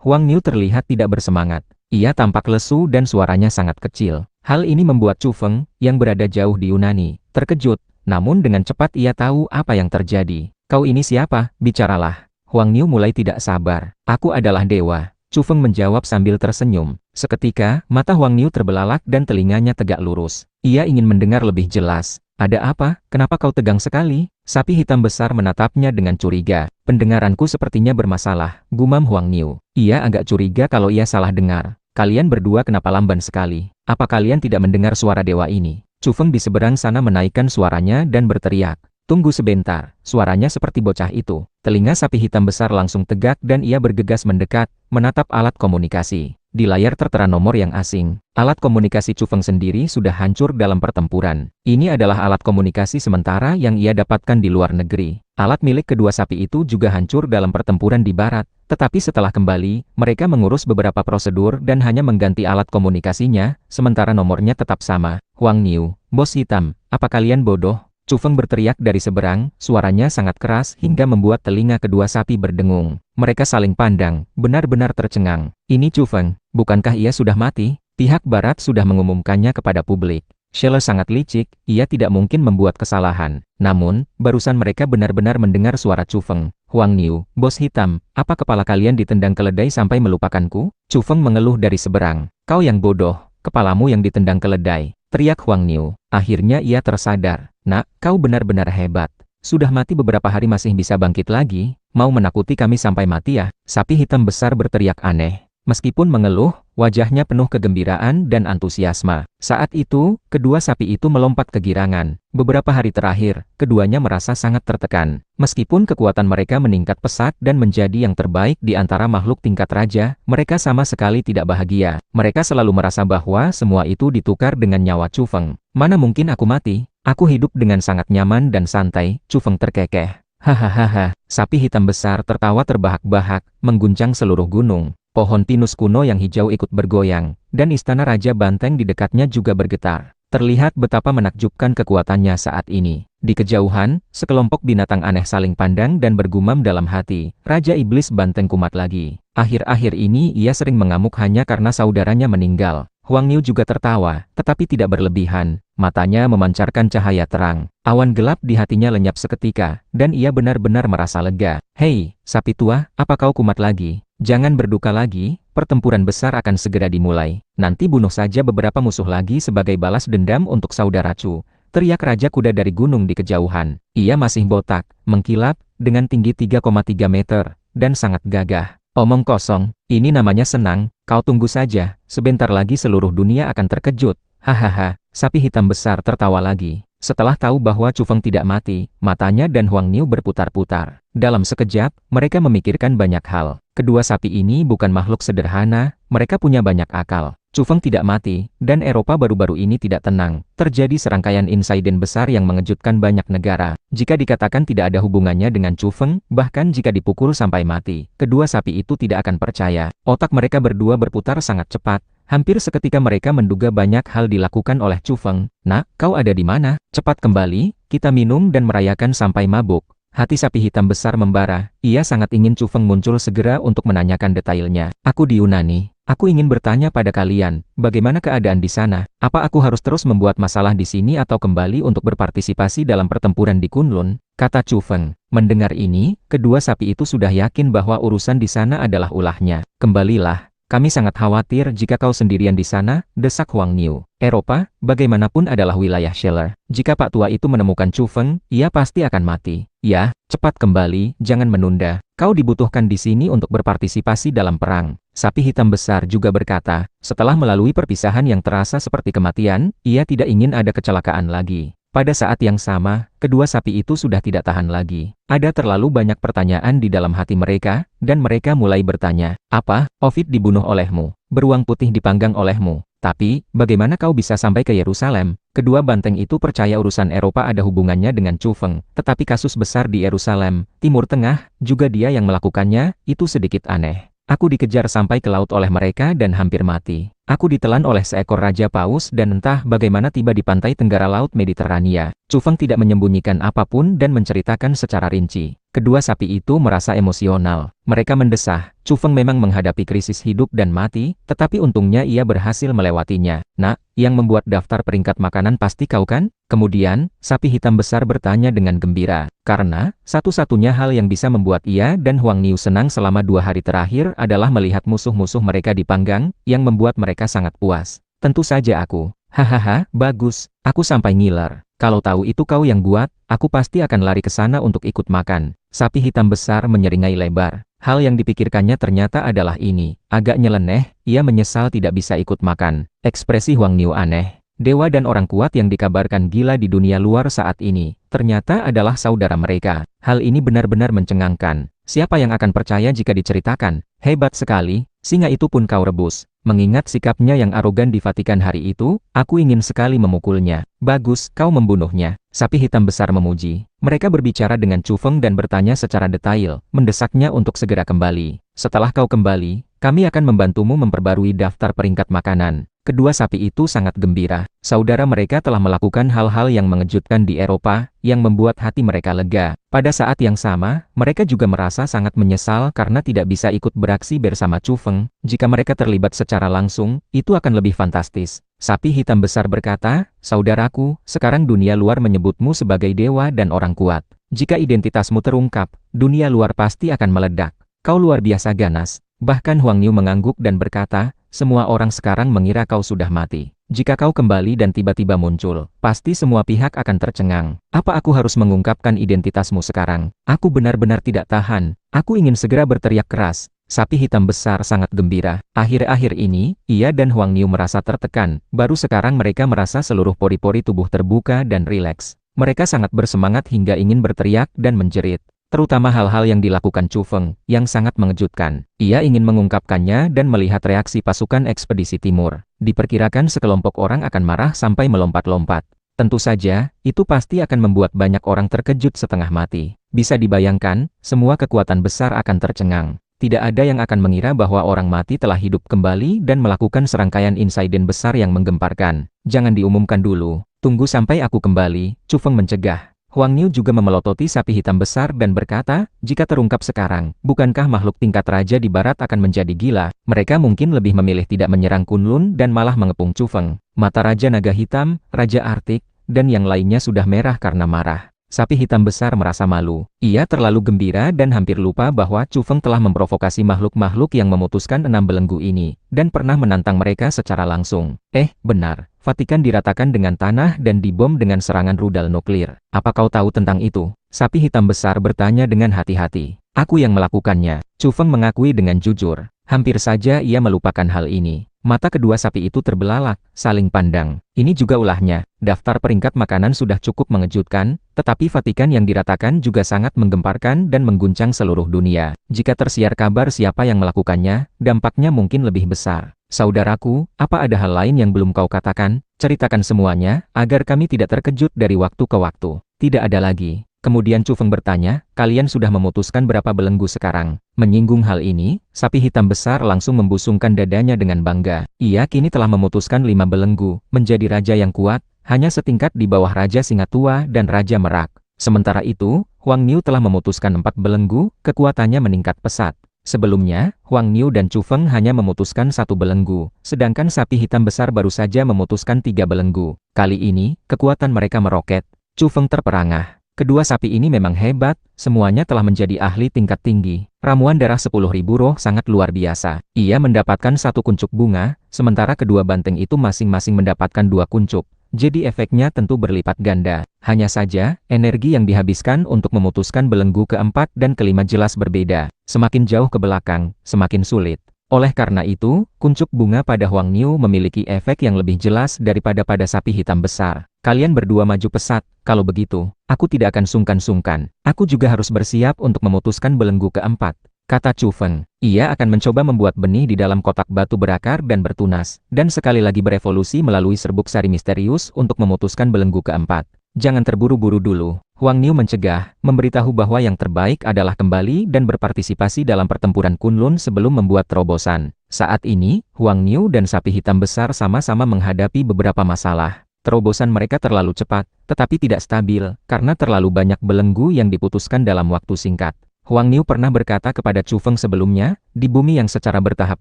Huang Niu terlihat tidak bersemangat. Ia tampak lesu dan suaranya sangat kecil. Hal ini membuat Chu Feng, yang berada jauh di Yunani, terkejut. Namun dengan cepat ia tahu apa yang terjadi. "Kau ini siapa? Bicaralah." Huang Niu mulai tidak sabar. "Aku adalah dewa." Chu Feng menjawab sambil tersenyum. Seketika, mata Huang Niu terbelalak dan telinganya tegak lurus. Ia ingin mendengar lebih jelas. Ada apa? Kenapa kau tegang sekali? Sapi hitam besar menatapnya dengan curiga. Pendengaranku sepertinya bermasalah, gumam Huang Niu. Ia agak curiga kalau ia salah dengar. Kalian berdua kenapa lamban sekali? Apa kalian tidak mendengar suara dewa ini? Chu Feng di seberang sana menaikkan suaranya dan berteriak. Tunggu sebentar, suaranya seperti bocah itu. Telinga sapi hitam besar langsung tegak dan ia bergegas mendekat, menatap alat komunikasi. Di layar tertera nomor yang asing. Alat komunikasi Chu Feng sendiri sudah hancur dalam pertempuran. Ini adalah alat komunikasi sementara yang ia dapatkan di luar negeri. Alat milik kedua sapi itu juga hancur dalam pertempuran di barat. Tetapi setelah kembali, mereka mengurus beberapa prosedur dan hanya mengganti alat komunikasinya, sementara nomornya tetap sama. Huang Niu, bos hitam, apa kalian bodoh? Chu Feng berteriak dari seberang, suaranya sangat keras hingga membuat telinga kedua sapi berdengung. Mereka saling pandang, benar-benar tercengang. Ini Chu Feng, bukankah ia sudah mati? Pihak barat sudah mengumumkannya kepada publik. Sheila sangat licik, ia tidak mungkin membuat kesalahan. Namun, barusan mereka benar-benar mendengar suara Chu Feng. Huang Niu, bos hitam, apa kepala kalian ditendang keledai sampai melupakanku? Chu Feng mengeluh dari seberang. Kau yang bodoh, kepalamu yang ditendang keledai. Teriak Huang Niu. Akhirnya ia tersadar. Nak, kau benar-benar hebat. Sudah mati beberapa hari masih bisa bangkit lagi. Mau menakuti kami sampai mati ya? Sapi hitam besar berteriak aneh. Meskipun mengeluh, wajahnya penuh kegembiraan dan antusiasme. Saat itu, kedua sapi itu melompat kegirangan. Beberapa hari terakhir, keduanya merasa sangat tertekan. Meskipun kekuatan mereka meningkat pesat dan menjadi yang terbaik di antara makhluk tingkat raja, mereka sama sekali tidak bahagia. Mereka selalu merasa bahwa semua itu ditukar dengan nyawa Chu Feng. Mana mungkin aku mati? Aku hidup dengan sangat nyaman dan santai, Chu Feng terkekeh. Hahaha, sapi hitam besar tertawa terbahak-bahak, mengguncang seluruh gunung. Pohon pinus kuno yang hijau ikut bergoyang, dan istana Raja Banteng di dekatnya juga bergetar. Terlihat betapa menakjubkan kekuatannya saat ini. Di kejauhan, sekelompok binatang aneh saling pandang dan bergumam dalam hati, Raja Iblis Banteng kumat lagi. Akhir-akhir ini ia sering mengamuk hanya karena saudaranya meninggal. Huang Niu juga tertawa, tetapi tidak berlebihan. Matanya memancarkan cahaya terang. Awan gelap di hatinya lenyap seketika, dan ia benar-benar merasa lega. Hei, sapi tua, apa kau kumat lagi? Jangan berduka lagi, pertempuran besar akan segera dimulai. Nanti bunuh saja beberapa musuh lagi sebagai balas dendam untuk saudara Chu. Teriak Raja Kuda dari gunung di kejauhan. Ia masih botak, mengkilap, dengan tinggi 3,3 meter, dan sangat gagah. Omong kosong, ini namanya senang, kau tunggu saja, sebentar lagi seluruh dunia akan terkejut. Hahaha, sapi hitam besar tertawa lagi. Setelah tahu bahwa Chu Feng tidak mati, matanya dan Huang Niu berputar-putar. Dalam sekejap, mereka memikirkan banyak hal. Kedua sapi ini bukan makhluk sederhana, mereka punya banyak akal. Chu Feng tidak mati, dan Eropa baru-baru ini tidak tenang. Terjadi serangkaian insiden besar yang mengejutkan banyak negara. Jika dikatakan tidak ada hubungannya dengan Chu Feng, bahkan jika dipukul sampai mati, kedua sapi itu tidak akan percaya. Otak mereka berdua berputar sangat cepat. Hampir seketika mereka menduga banyak hal dilakukan oleh Chu Feng. Nak, kau ada di mana? Cepat kembali, kita minum dan merayakan sampai mabuk. Hati sapi hitam besar membara. Ia sangat ingin Chu Feng muncul segera untuk menanyakan detailnya. Aku di Yunani. Aku ingin bertanya pada kalian, bagaimana keadaan di sana? Apa aku harus terus membuat masalah di sini atau kembali untuk berpartisipasi dalam pertempuran di Kunlun? Kata Chu Feng. Mendengar ini, kedua sapi itu sudah yakin bahwa urusan di sana adalah ulahnya. Kembalilah. Kami sangat khawatir jika kau sendirian di sana, desak Huang Niu. Eropa, bagaimanapun adalah wilayah Scheller. Jika Pak Tua itu menemukan Chu Feng, ia pasti akan mati. Ya, cepat kembali, jangan menunda. Kau dibutuhkan di sini untuk berpartisipasi dalam perang. Sapi hitam besar juga berkata, setelah melalui perpisahan yang terasa seperti kematian, ia tidak ingin ada kecelakaan lagi. Pada saat yang sama, kedua sapi itu sudah tidak tahan lagi. Ada terlalu banyak pertanyaan di dalam hati mereka, dan mereka mulai bertanya, apa, Ovid dibunuh olehmu? Beruang putih dipanggang olehmu? Tapi, bagaimana kau bisa sampai ke Yerusalem? Kedua banteng itu percaya urusan Eropa ada hubungannya dengan Chu Feng, tetapi kasus besar di Yerusalem, Timur Tengah, juga dia yang melakukannya, itu sedikit aneh. Aku dikejar sampai ke laut oleh mereka dan hampir mati. Aku ditelan oleh seekor raja paus dan entah bagaimana tiba di pantai tenggara laut Mediterania. Chu Feng tidak menyembunyikan apapun dan menceritakan secara rinci. Kedua sapi itu merasa emosional. Mereka mendesah. Chu Feng memang menghadapi krisis hidup dan mati, tetapi untungnya ia berhasil melewatinya. Nak, yang membuat daftar peringkat makanan pasti kau kan? Kemudian, sapi hitam besar bertanya dengan gembira. Karena, satu-satunya hal yang bisa membuat ia dan Huang Niu senang selama 2 hari terakhir adalah melihat musuh-musuh mereka dipanggang, yang membuat mereka sangat puas. Tentu saja aku. Hahaha, bagus. Aku sampai ngiler. Kalau tahu itu kau yang buat, aku pasti akan lari ke sana untuk ikut makan. Sapi hitam besar menyeringai lebar. Hal yang dipikirkannya ternyata adalah ini. Agak nyeleneh, ia menyesal tidak bisa ikut makan. Ekspresi Huang Niu aneh. Dewa dan orang kuat yang dikabarkan gila di dunia luar saat ini, ternyata adalah saudara mereka. Hal ini benar-benar mencengangkan. Siapa yang akan percaya jika diceritakan? Hebat sekali, singa itu pun kau rebus. Mengingat sikapnya yang arogan di Vatikan hari itu, aku ingin sekali memukulnya. Bagus, kau membunuhnya. Sapi hitam besar memuji. Mereka berbicara dengan Chu Feng dan bertanya secara detail, mendesaknya untuk segera kembali. Setelah kau kembali, kami akan membantumu memperbarui daftar peringkat makanan. Kedua sapi itu sangat gembira. Saudara mereka telah melakukan hal-hal yang mengejutkan di Eropa, yang membuat hati mereka lega. Pada saat yang sama, mereka juga merasa sangat menyesal karena tidak bisa ikut beraksi bersama Chu Feng. Jika mereka terlibat secara langsung, itu akan lebih fantastis. Sapi hitam besar berkata, "Saudaraku, sekarang dunia luar menyebutmu sebagai dewa dan orang kuat. Jika identitasmu terungkap, dunia luar pasti akan meledak. Kau luar biasa ganas." Bahkan Huang Niu mengangguk dan berkata, "Semua orang sekarang mengira kau sudah mati. Jika kau kembali dan tiba-tiba muncul, pasti semua pihak akan tercengang. Apa aku harus mengungkapkan identitasmu sekarang? Aku benar-benar tidak tahan. Aku ingin segera berteriak keras." Sapi hitam besar sangat gembira. Akhir-akhir ini, ia dan Huang Niu merasa tertekan. Baru sekarang mereka merasa seluruh pori-pori tubuh terbuka dan rileks. Mereka sangat bersemangat hingga ingin berteriak dan menjerit. Terutama hal-hal yang dilakukan Chu Feng, yang sangat mengejutkan. Ia ingin mengungkapkannya dan melihat reaksi pasukan ekspedisi timur. Diperkirakan sekelompok orang akan marah sampai melompat-lompat. Tentu saja, itu pasti akan membuat banyak orang terkejut setengah mati. Bisa dibayangkan, semua kekuatan besar akan tercengang. Tidak ada yang akan mengira bahwa orang mati telah hidup kembali dan melakukan serangkaian insiden besar yang menggemparkan. Jangan diumumkan dulu, tunggu sampai aku kembali, Chu Feng mencegah. Huang Niu juga memelototi sapi hitam besar dan berkata, "Jika terungkap sekarang, bukankah makhluk tingkat raja di barat akan menjadi gila? Mereka mungkin lebih memilih tidak menyerang Kunlun dan malah mengepung Chu Feng." Mata Raja Naga Hitam, Raja Arktik, dan yang lainnya sudah merah karena marah. Sapi hitam besar merasa malu. Ia terlalu gembira dan hampir lupa bahwa Chu Feng telah memprovokasi makhluk-makhluk yang memutuskan 6 belenggu ini, dan pernah menantang mereka secara langsung. Benar. Vatikan diratakan dengan tanah dan dibom dengan serangan rudal nuklir. Apa kau tahu tentang itu? Sapi hitam besar bertanya dengan hati-hati. Aku yang melakukannya. Chu Feng mengakui dengan jujur. Hampir saja ia melupakan hal ini. Mata kedua sapi itu terbelalak, saling pandang. Ini juga ulahnya. Daftar peringkat makanan sudah cukup mengejutkan, tetapi Vatikan yang diratakan juga sangat menggemparkan dan mengguncang seluruh dunia. Jika tersiar kabar siapa yang melakukannya, dampaknya mungkin lebih besar. Saudaraku, apa ada hal lain yang belum kau katakan? Ceritakan semuanya, agar kami tidak terkejut dari waktu ke waktu. Tidak ada lagi. Kemudian Chu Feng bertanya, "Kalian sudah memutuskan berapa belenggu sekarang?" Menyinggung hal ini, sapi hitam besar langsung membusungkan dadanya dengan bangga. Ia kini telah memutuskan 5 belenggu, menjadi raja yang kuat, hanya setingkat di bawah Raja Singa Tua dan Raja Merak. Sementara itu, Huang Niu telah memutuskan 4 belenggu, kekuatannya meningkat pesat. Sebelumnya, Huang Niu dan Chu Feng hanya memutuskan 1 belenggu, sedangkan sapi hitam besar baru saja memutuskan 3 belenggu. Kali ini, kekuatan mereka meroket. Chu Feng terperangah. Kedua sapi ini memang hebat, semuanya telah menjadi ahli tingkat tinggi. Ramuan darah 10.000 roh sangat luar biasa. Ia mendapatkan 1 kuncup bunga, sementara kedua banteng itu masing-masing mendapatkan 2 kuncup. Jadi efeknya tentu berlipat ganda. Hanya saja, energi yang dihabiskan untuk memutuskan belenggu keempat dan kelima jelas berbeda. Semakin jauh ke belakang, semakin sulit. Oleh karena itu, kuncup bunga pada Huang Niu memiliki efek yang lebih jelas daripada pada sapi hitam besar. Kalian berdua maju pesat, kalau begitu, aku tidak akan sungkan-sungkan. Aku juga harus bersiap untuk memutuskan belenggu keempat, kata Chu Feng. Ia akan mencoba membuat benih di dalam kotak batu berakar dan bertunas, dan sekali lagi berevolusi melalui serbuk sari misterius untuk memutuskan belenggu keempat. Jangan terburu-buru dulu. Huang Niu mencegah, memberitahu bahwa yang terbaik adalah kembali dan berpartisipasi dalam pertempuran Kunlun sebelum membuat terobosan. Saat ini, Huang Niu dan sapi hitam besar sama-sama menghadapi beberapa masalah. Terobosan mereka terlalu cepat, tetapi tidak stabil, karena terlalu banyak belenggu yang diputuskan dalam waktu singkat. Huang Niu pernah berkata kepada Chu Feng sebelumnya, di bumi yang secara bertahap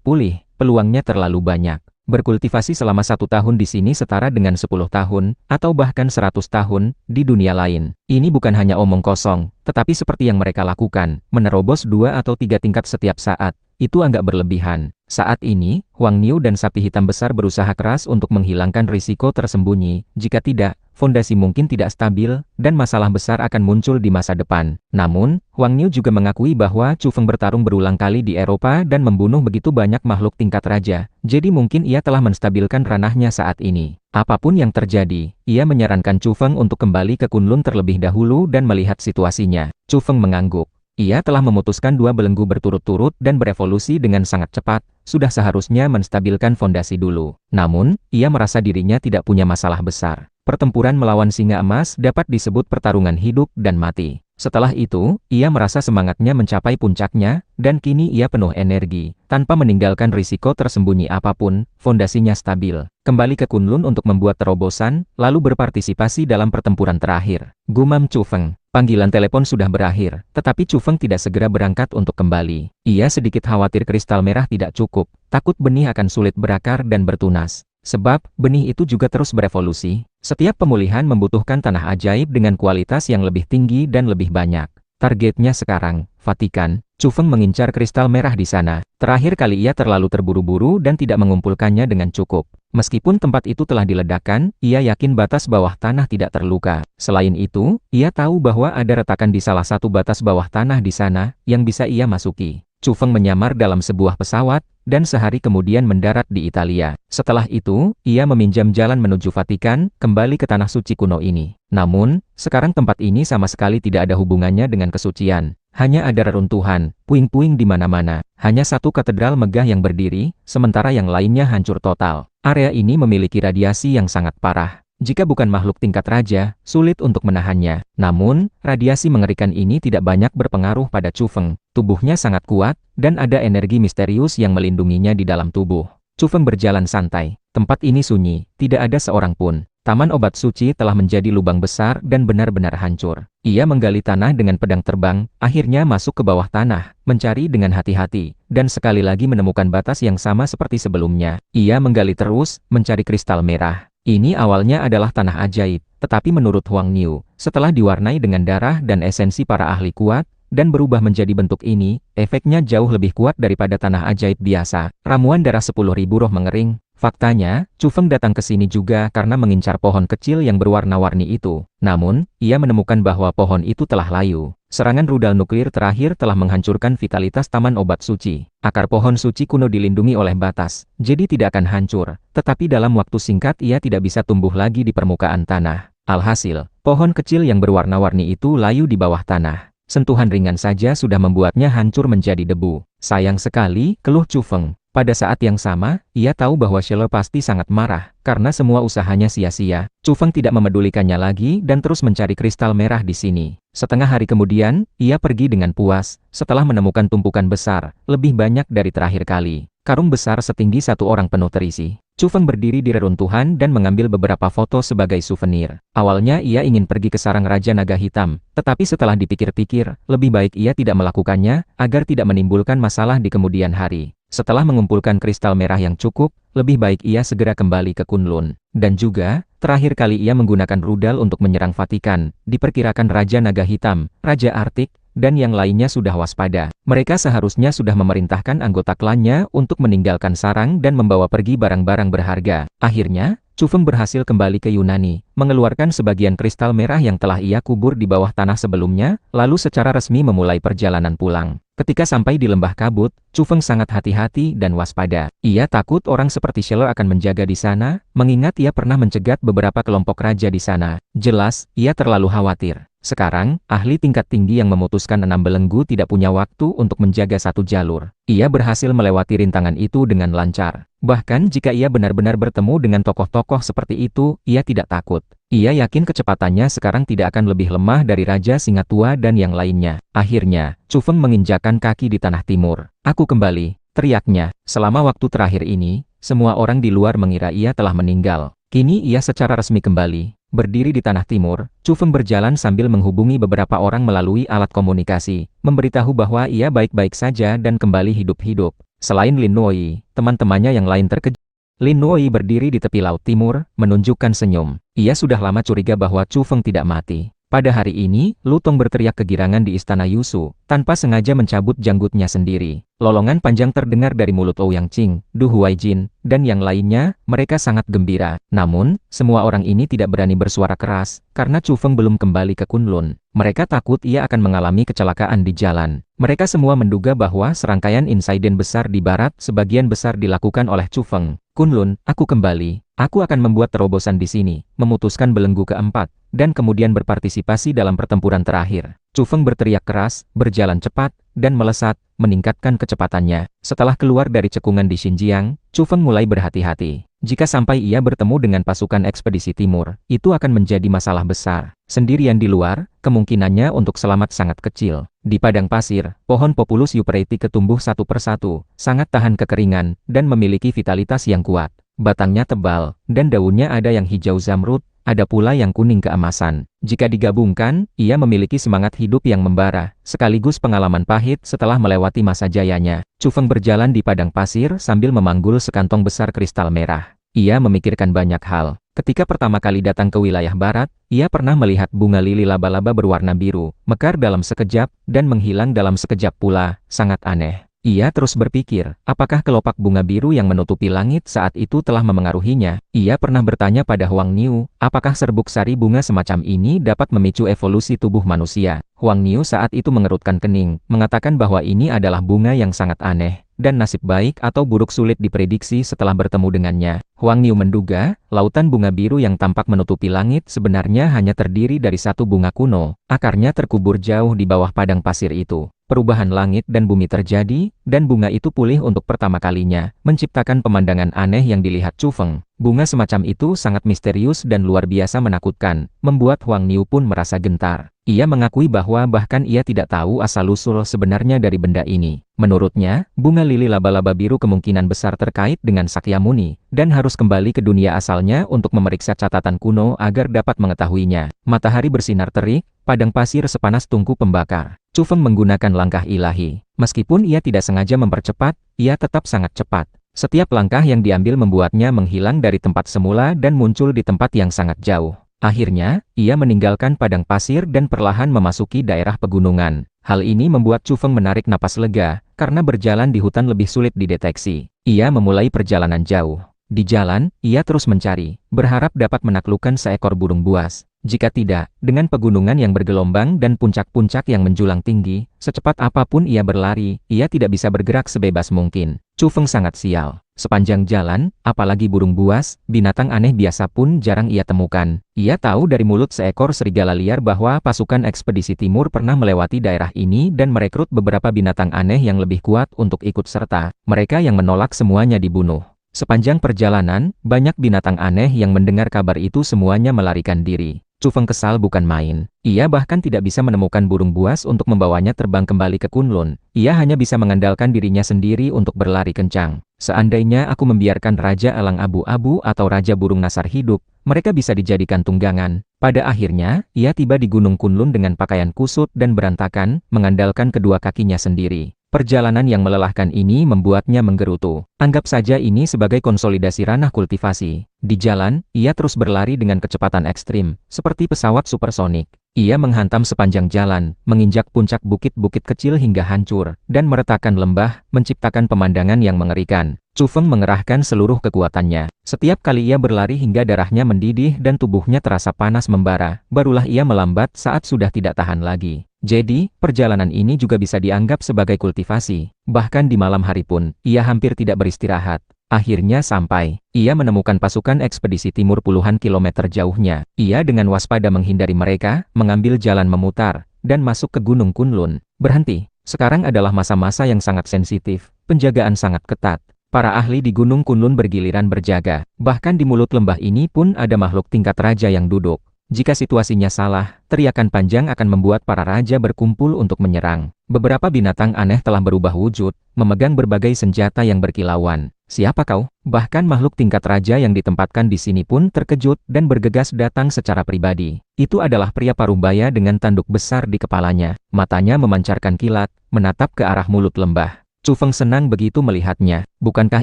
pulih, peluangnya terlalu banyak. Berkultivasi selama 1 tahun di sini setara dengan 10 tahun, atau bahkan 100 tahun, di dunia lain. Ini bukan hanya omong kosong, tetapi seperti yang mereka lakukan, menerobos 2 atau 3 tingkat setiap saat. Itu agak berlebihan. Saat ini, Huang Niu dan sapi hitam besar berusaha keras untuk menghilangkan risiko tersembunyi. Jika tidak, fondasi mungkin tidak stabil, dan masalah besar akan muncul di masa depan. Namun, Huang Niu juga mengakui bahwa Chu Feng bertarung berulang kali di Eropa dan membunuh begitu banyak makhluk tingkat raja, jadi mungkin ia telah menstabilkan ranahnya saat ini. Apapun yang terjadi, ia menyarankan Chu Feng untuk kembali ke Kunlun terlebih dahulu dan melihat situasinya. Chu Feng mengangguk. Ia telah memutuskan 2 belenggu berturut-turut dan berevolusi dengan sangat cepat, sudah seharusnya menstabilkan fondasi dulu. Namun, ia merasa dirinya tidak punya masalah besar. Pertempuran melawan singa emas dapat disebut pertarungan hidup dan mati. Setelah itu, ia merasa semangatnya mencapai puncaknya, dan kini ia penuh energi. Tanpa meninggalkan risiko tersembunyi apapun, fondasinya stabil. Kembali ke Kunlun untuk membuat terobosan, lalu berpartisipasi dalam pertempuran terakhir. Gumam Chu Feng. Panggilan telepon sudah berakhir, tetapi Chu Feng tidak segera berangkat untuk kembali. Ia sedikit khawatir kristal merah tidak cukup, takut benih akan sulit berakar dan bertunas. Sebab, benih itu juga terus berevolusi. Setiap pemulihan membutuhkan tanah ajaib dengan kualitas yang lebih tinggi dan lebih banyak. Targetnya sekarang, Vatikan. Chu Feng mengincar kristal merah di sana. Terakhir kali ia terlalu terburu-buru dan tidak mengumpulkannya dengan cukup. Meskipun tempat itu telah diledakkan, ia yakin batas bawah tanah tidak terluka. Selain itu, ia tahu bahwa ada retakan di salah satu batas bawah tanah di sana, yang bisa ia masuki. Chu Feng menyamar dalam sebuah pesawat, dan sehari kemudian mendarat di Italia. Setelah itu, ia meminjam jalan menuju Vatikan, kembali ke tanah suci kuno ini. Namun, sekarang tempat ini sama sekali tidak ada hubungannya dengan kesucian. Hanya ada reruntuhan, puing-puing di mana-mana. Hanya satu katedral megah yang berdiri, sementara yang lainnya hancur total. Area ini memiliki radiasi yang sangat parah. Jika bukan makhluk tingkat raja, sulit untuk menahannya. Namun, radiasi mengerikan ini tidak banyak berpengaruh pada Chu Feng. Tubuhnya sangat kuat, dan ada energi misterius yang melindunginya di dalam tubuh. Chu Feng berjalan santai. Tempat ini sunyi, tidak ada seorang pun. Taman obat suci telah menjadi lubang besar dan benar-benar hancur. Ia menggali tanah dengan pedang terbang, akhirnya masuk ke bawah tanah, mencari dengan hati-hati, dan sekali lagi menemukan batas yang sama seperti sebelumnya. Ia menggali terus, mencari kristal merah. Ini awalnya adalah tanah ajaib, tetapi menurut Huang Niu, setelah diwarnai dengan darah dan esensi para ahli kuat, dan berubah menjadi bentuk ini, efeknya jauh lebih kuat daripada tanah ajaib biasa. Ramuan darah 10.000 roh mengering. Faktanya, Chu Feng datang ke sini juga karena mengincar pohon kecil yang berwarna-warni itu. Namun, ia menemukan bahwa pohon itu telah layu. Serangan rudal nuklir terakhir telah menghancurkan vitalitas taman obat suci. Akar pohon suci kuno dilindungi oleh batas, jadi tidak akan hancur. Tetapi dalam waktu singkat ia tidak bisa tumbuh lagi di permukaan tanah. Alhasil, pohon kecil yang berwarna-warni itu layu di bawah tanah. Sentuhan ringan saja sudah membuatnya hancur menjadi debu. Sayang sekali, keluh Chu Feng. Pada saat yang sama, ia tahu bahwa Sheila pasti sangat marah, karena semua usahanya sia-sia. Chu Feng tidak memedulikannya lagi dan terus mencari kristal merah di sini. Setengah hari kemudian, ia pergi dengan puas, setelah menemukan tumpukan besar, lebih banyak dari terakhir kali. Karung besar setinggi satu orang penuh terisi. Chu Feng berdiri di reruntuhan dan mengambil beberapa foto sebagai souvenir. Awalnya ia ingin pergi ke sarang Raja Naga Hitam, tetapi setelah dipikir-pikir, lebih baik ia tidak melakukannya, agar tidak menimbulkan masalah di kemudian hari. Setelah mengumpulkan kristal merah yang cukup, lebih baik ia segera kembali ke Kunlun. Dan juga, terakhir kali ia menggunakan rudal untuk menyerang Vatikan, diperkirakan Raja Naga Hitam, Raja Arktik, dan yang lainnya sudah waspada. Mereka seharusnya sudah memerintahkan anggota klannya untuk meninggalkan sarang dan membawa pergi barang-barang berharga. Akhirnya, Chu Feng berhasil kembali ke Yunani, mengeluarkan sebagian kristal merah yang telah ia kubur di bawah tanah sebelumnya, lalu secara resmi memulai perjalanan pulang. Ketika sampai di lembah kabut, Chu Feng sangat hati-hati dan waspada. Ia takut orang seperti Sheila akan menjaga di sana, mengingat ia pernah mencegat beberapa kelompok raja di sana. Jelas, ia terlalu khawatir. Sekarang, ahli tingkat tinggi yang memutuskan 6 belenggu tidak punya waktu untuk menjaga satu jalur. Ia berhasil melewati rintangan itu dengan lancar. Bahkan jika ia benar-benar bertemu dengan tokoh-tokoh seperti itu, ia tidak takut. Ia yakin kecepatannya sekarang tidak akan lebih lemah dari Raja Singa Tua dan yang lainnya. Akhirnya, Chu Feng menginjakan kaki di tanah timur. "Aku kembali," teriaknya. Selama waktu terakhir ini, semua orang di luar mengira ia telah meninggal. Kini ia secara resmi kembali. Berdiri di tanah timur, Chu Feng berjalan sambil menghubungi beberapa orang melalui alat komunikasi, memberitahu bahwa ia baik-baik saja dan kembali hidup-hidup. Selain Lin Nuoi, teman-temannya yang lain terkejut. Lin Nuoi berdiri di tepi laut timur, menunjukkan senyum. Ia sudah lama curiga bahwa Chu Feng tidak mati. Pada hari ini, Lutong berteriak kegirangan di istana Yusu, tanpa sengaja mencabut janggutnya sendiri. Lolongan panjang terdengar dari mulut Ouyang Qing, Du Huaijin, dan yang lainnya. Mereka sangat gembira. Namun, semua orang ini tidak berani bersuara keras, karena Chu Feng belum kembali ke Kunlun. Mereka takut ia akan mengalami kecelakaan di jalan. Mereka semua menduga bahwa serangkaian insiden besar di barat sebagian besar dilakukan oleh Chu Feng. Kunlun, aku kembali. Aku akan membuat terobosan di sini, memutuskan belenggu keempat, dan kemudian berpartisipasi dalam pertempuran terakhir. Chu Feng berteriak keras, berjalan cepat, dan melesat, meningkatkan kecepatannya. Setelah keluar dari cekungan di Xinjiang, Chu Feng mulai berhati-hati. Jika sampai ia bertemu dengan pasukan ekspedisi timur, itu akan menjadi masalah besar. Sendirian di luar, kemungkinannya untuk selamat sangat kecil. Di padang pasir, pohon Populus euphraeatica tumbuh satu persatu, sangat tahan kekeringan, dan memiliki vitalitas yang kuat. Batangnya tebal, dan daunnya ada yang hijau zamrud, ada pula yang kuning keemasan. Jika digabungkan, ia memiliki semangat hidup yang membara, sekaligus pengalaman pahit setelah melewati masa jayanya. Chu Feng berjalan di padang pasir sambil memanggul sekantong besar kristal merah. Ia memikirkan banyak hal. Ketika pertama kali datang ke wilayah barat, ia pernah melihat bunga lili laba-laba berwarna biru, mekar dalam sekejap, dan menghilang dalam sekejap pula, sangat aneh. Ia terus berpikir, apakah kelopak bunga biru yang menutupi langit saat itu telah memengaruhinya? Ia pernah bertanya pada Huang Niu, apakah serbuk sari bunga semacam ini dapat memicu evolusi tubuh manusia? Huang Niu saat itu mengerutkan kening, mengatakan bahwa ini adalah bunga yang sangat aneh, dan nasib baik atau buruk sulit diprediksi setelah bertemu dengannya. Huang Niu menduga, lautan bunga biru yang tampak menutupi langit sebenarnya hanya terdiri dari satu bunga kuno, akarnya terkubur jauh di bawah padang pasir itu. Perubahan langit dan bumi terjadi, dan bunga itu pulih untuk pertama kalinya, menciptakan pemandangan aneh yang dilihat Chu Feng. Bunga semacam itu sangat misterius dan luar biasa menakutkan, membuat Huang Niu pun merasa gentar. Ia mengakui bahwa bahkan ia tidak tahu asal-usul sebenarnya dari benda ini. Menurutnya, bunga lili laba-laba biru kemungkinan besar terkait dengan Sakyamuni, dan harus kembali ke dunia asalnya untuk memeriksa catatan kuno agar dapat mengetahuinya. Matahari bersinar terik, padang pasir sepanas tungku pembakar. Chu Feng menggunakan langkah ilahi. Meskipun ia tidak sengaja mempercepat, ia tetap sangat cepat. Setiap langkah yang diambil membuatnya menghilang dari tempat semula dan muncul di tempat yang sangat jauh. Akhirnya, ia meninggalkan padang pasir dan perlahan memasuki daerah pegunungan. Hal ini membuat Chu Feng menarik napas lega, karena berjalan di hutan lebih sulit dideteksi. Ia memulai perjalanan jauh. Di jalan, ia terus mencari, berharap dapat menaklukkan seekor burung buas. Jika tidak, dengan pegunungan yang bergelombang dan puncak-puncak yang menjulang tinggi, secepat apapun ia berlari, ia tidak bisa bergerak sebebas mungkin. Chu Feng sangat sial. Sepanjang jalan, apalagi burung buas, binatang aneh biasa pun jarang ia temukan. Ia tahu dari mulut seekor serigala liar bahwa pasukan ekspedisi timur pernah melewati daerah ini dan merekrut beberapa binatang aneh yang lebih kuat untuk ikut serta. Mereka yang menolak semuanya dibunuh. Sepanjang perjalanan, banyak binatang aneh yang mendengar kabar itu semuanya melarikan diri. Chu Feng kesal bukan main. Ia bahkan tidak bisa menemukan burung buas untuk membawanya terbang kembali ke Kunlun. Ia hanya bisa mengandalkan dirinya sendiri untuk berlari kencang. Seandainya aku membiarkan Raja Elang Abu-Abu atau Raja Burung Nasar hidup, mereka bisa dijadikan tunggangan. Pada akhirnya, ia tiba di Gunung Kunlun dengan pakaian kusut dan berantakan, mengandalkan kedua kakinya sendiri. Perjalanan yang melelahkan ini membuatnya menggerutu. Anggap saja ini sebagai konsolidasi ranah kultivasi. Di jalan, ia terus berlari dengan kecepatan ekstrim, seperti pesawat supersonik. Ia menghantam sepanjang jalan, menginjak puncak bukit-bukit kecil hingga hancur, dan meretakan lembah, menciptakan pemandangan yang mengerikan. Chu Feng mengerahkan seluruh kekuatannya. Setiap kali ia berlari hingga darahnya mendidih dan tubuhnya terasa panas membara, barulah ia melambat saat sudah tidak tahan lagi. Jadi, perjalanan ini juga bisa dianggap sebagai kultivasi. Bahkan di malam hari pun, ia hampir tidak beristirahat. Akhirnya sampai, ia menemukan pasukan ekspedisi timur puluhan kilometer jauhnya. Ia dengan waspada menghindari mereka, mengambil jalan memutar, dan masuk ke Gunung Kunlun. Berhenti, sekarang adalah masa-masa yang sangat sensitif, penjagaan sangat ketat. Para ahli di Gunung Kunlun bergiliran berjaga. Bahkan di mulut lembah ini pun ada makhluk tingkat raja yang duduk. Jika situasinya salah, teriakan panjang akan membuat para raja berkumpul untuk menyerang. Beberapa binatang aneh telah berubah wujud, memegang berbagai senjata yang berkilauan. Siapa kau? Bahkan makhluk tingkat raja yang ditempatkan di sini pun terkejut dan bergegas datang secara pribadi. Itu adalah pria parumbaya dengan tanduk besar di kepalanya. Matanya memancarkan kilat, menatap ke arah mulut lembah. Chu Feng senang begitu melihatnya. Bukankah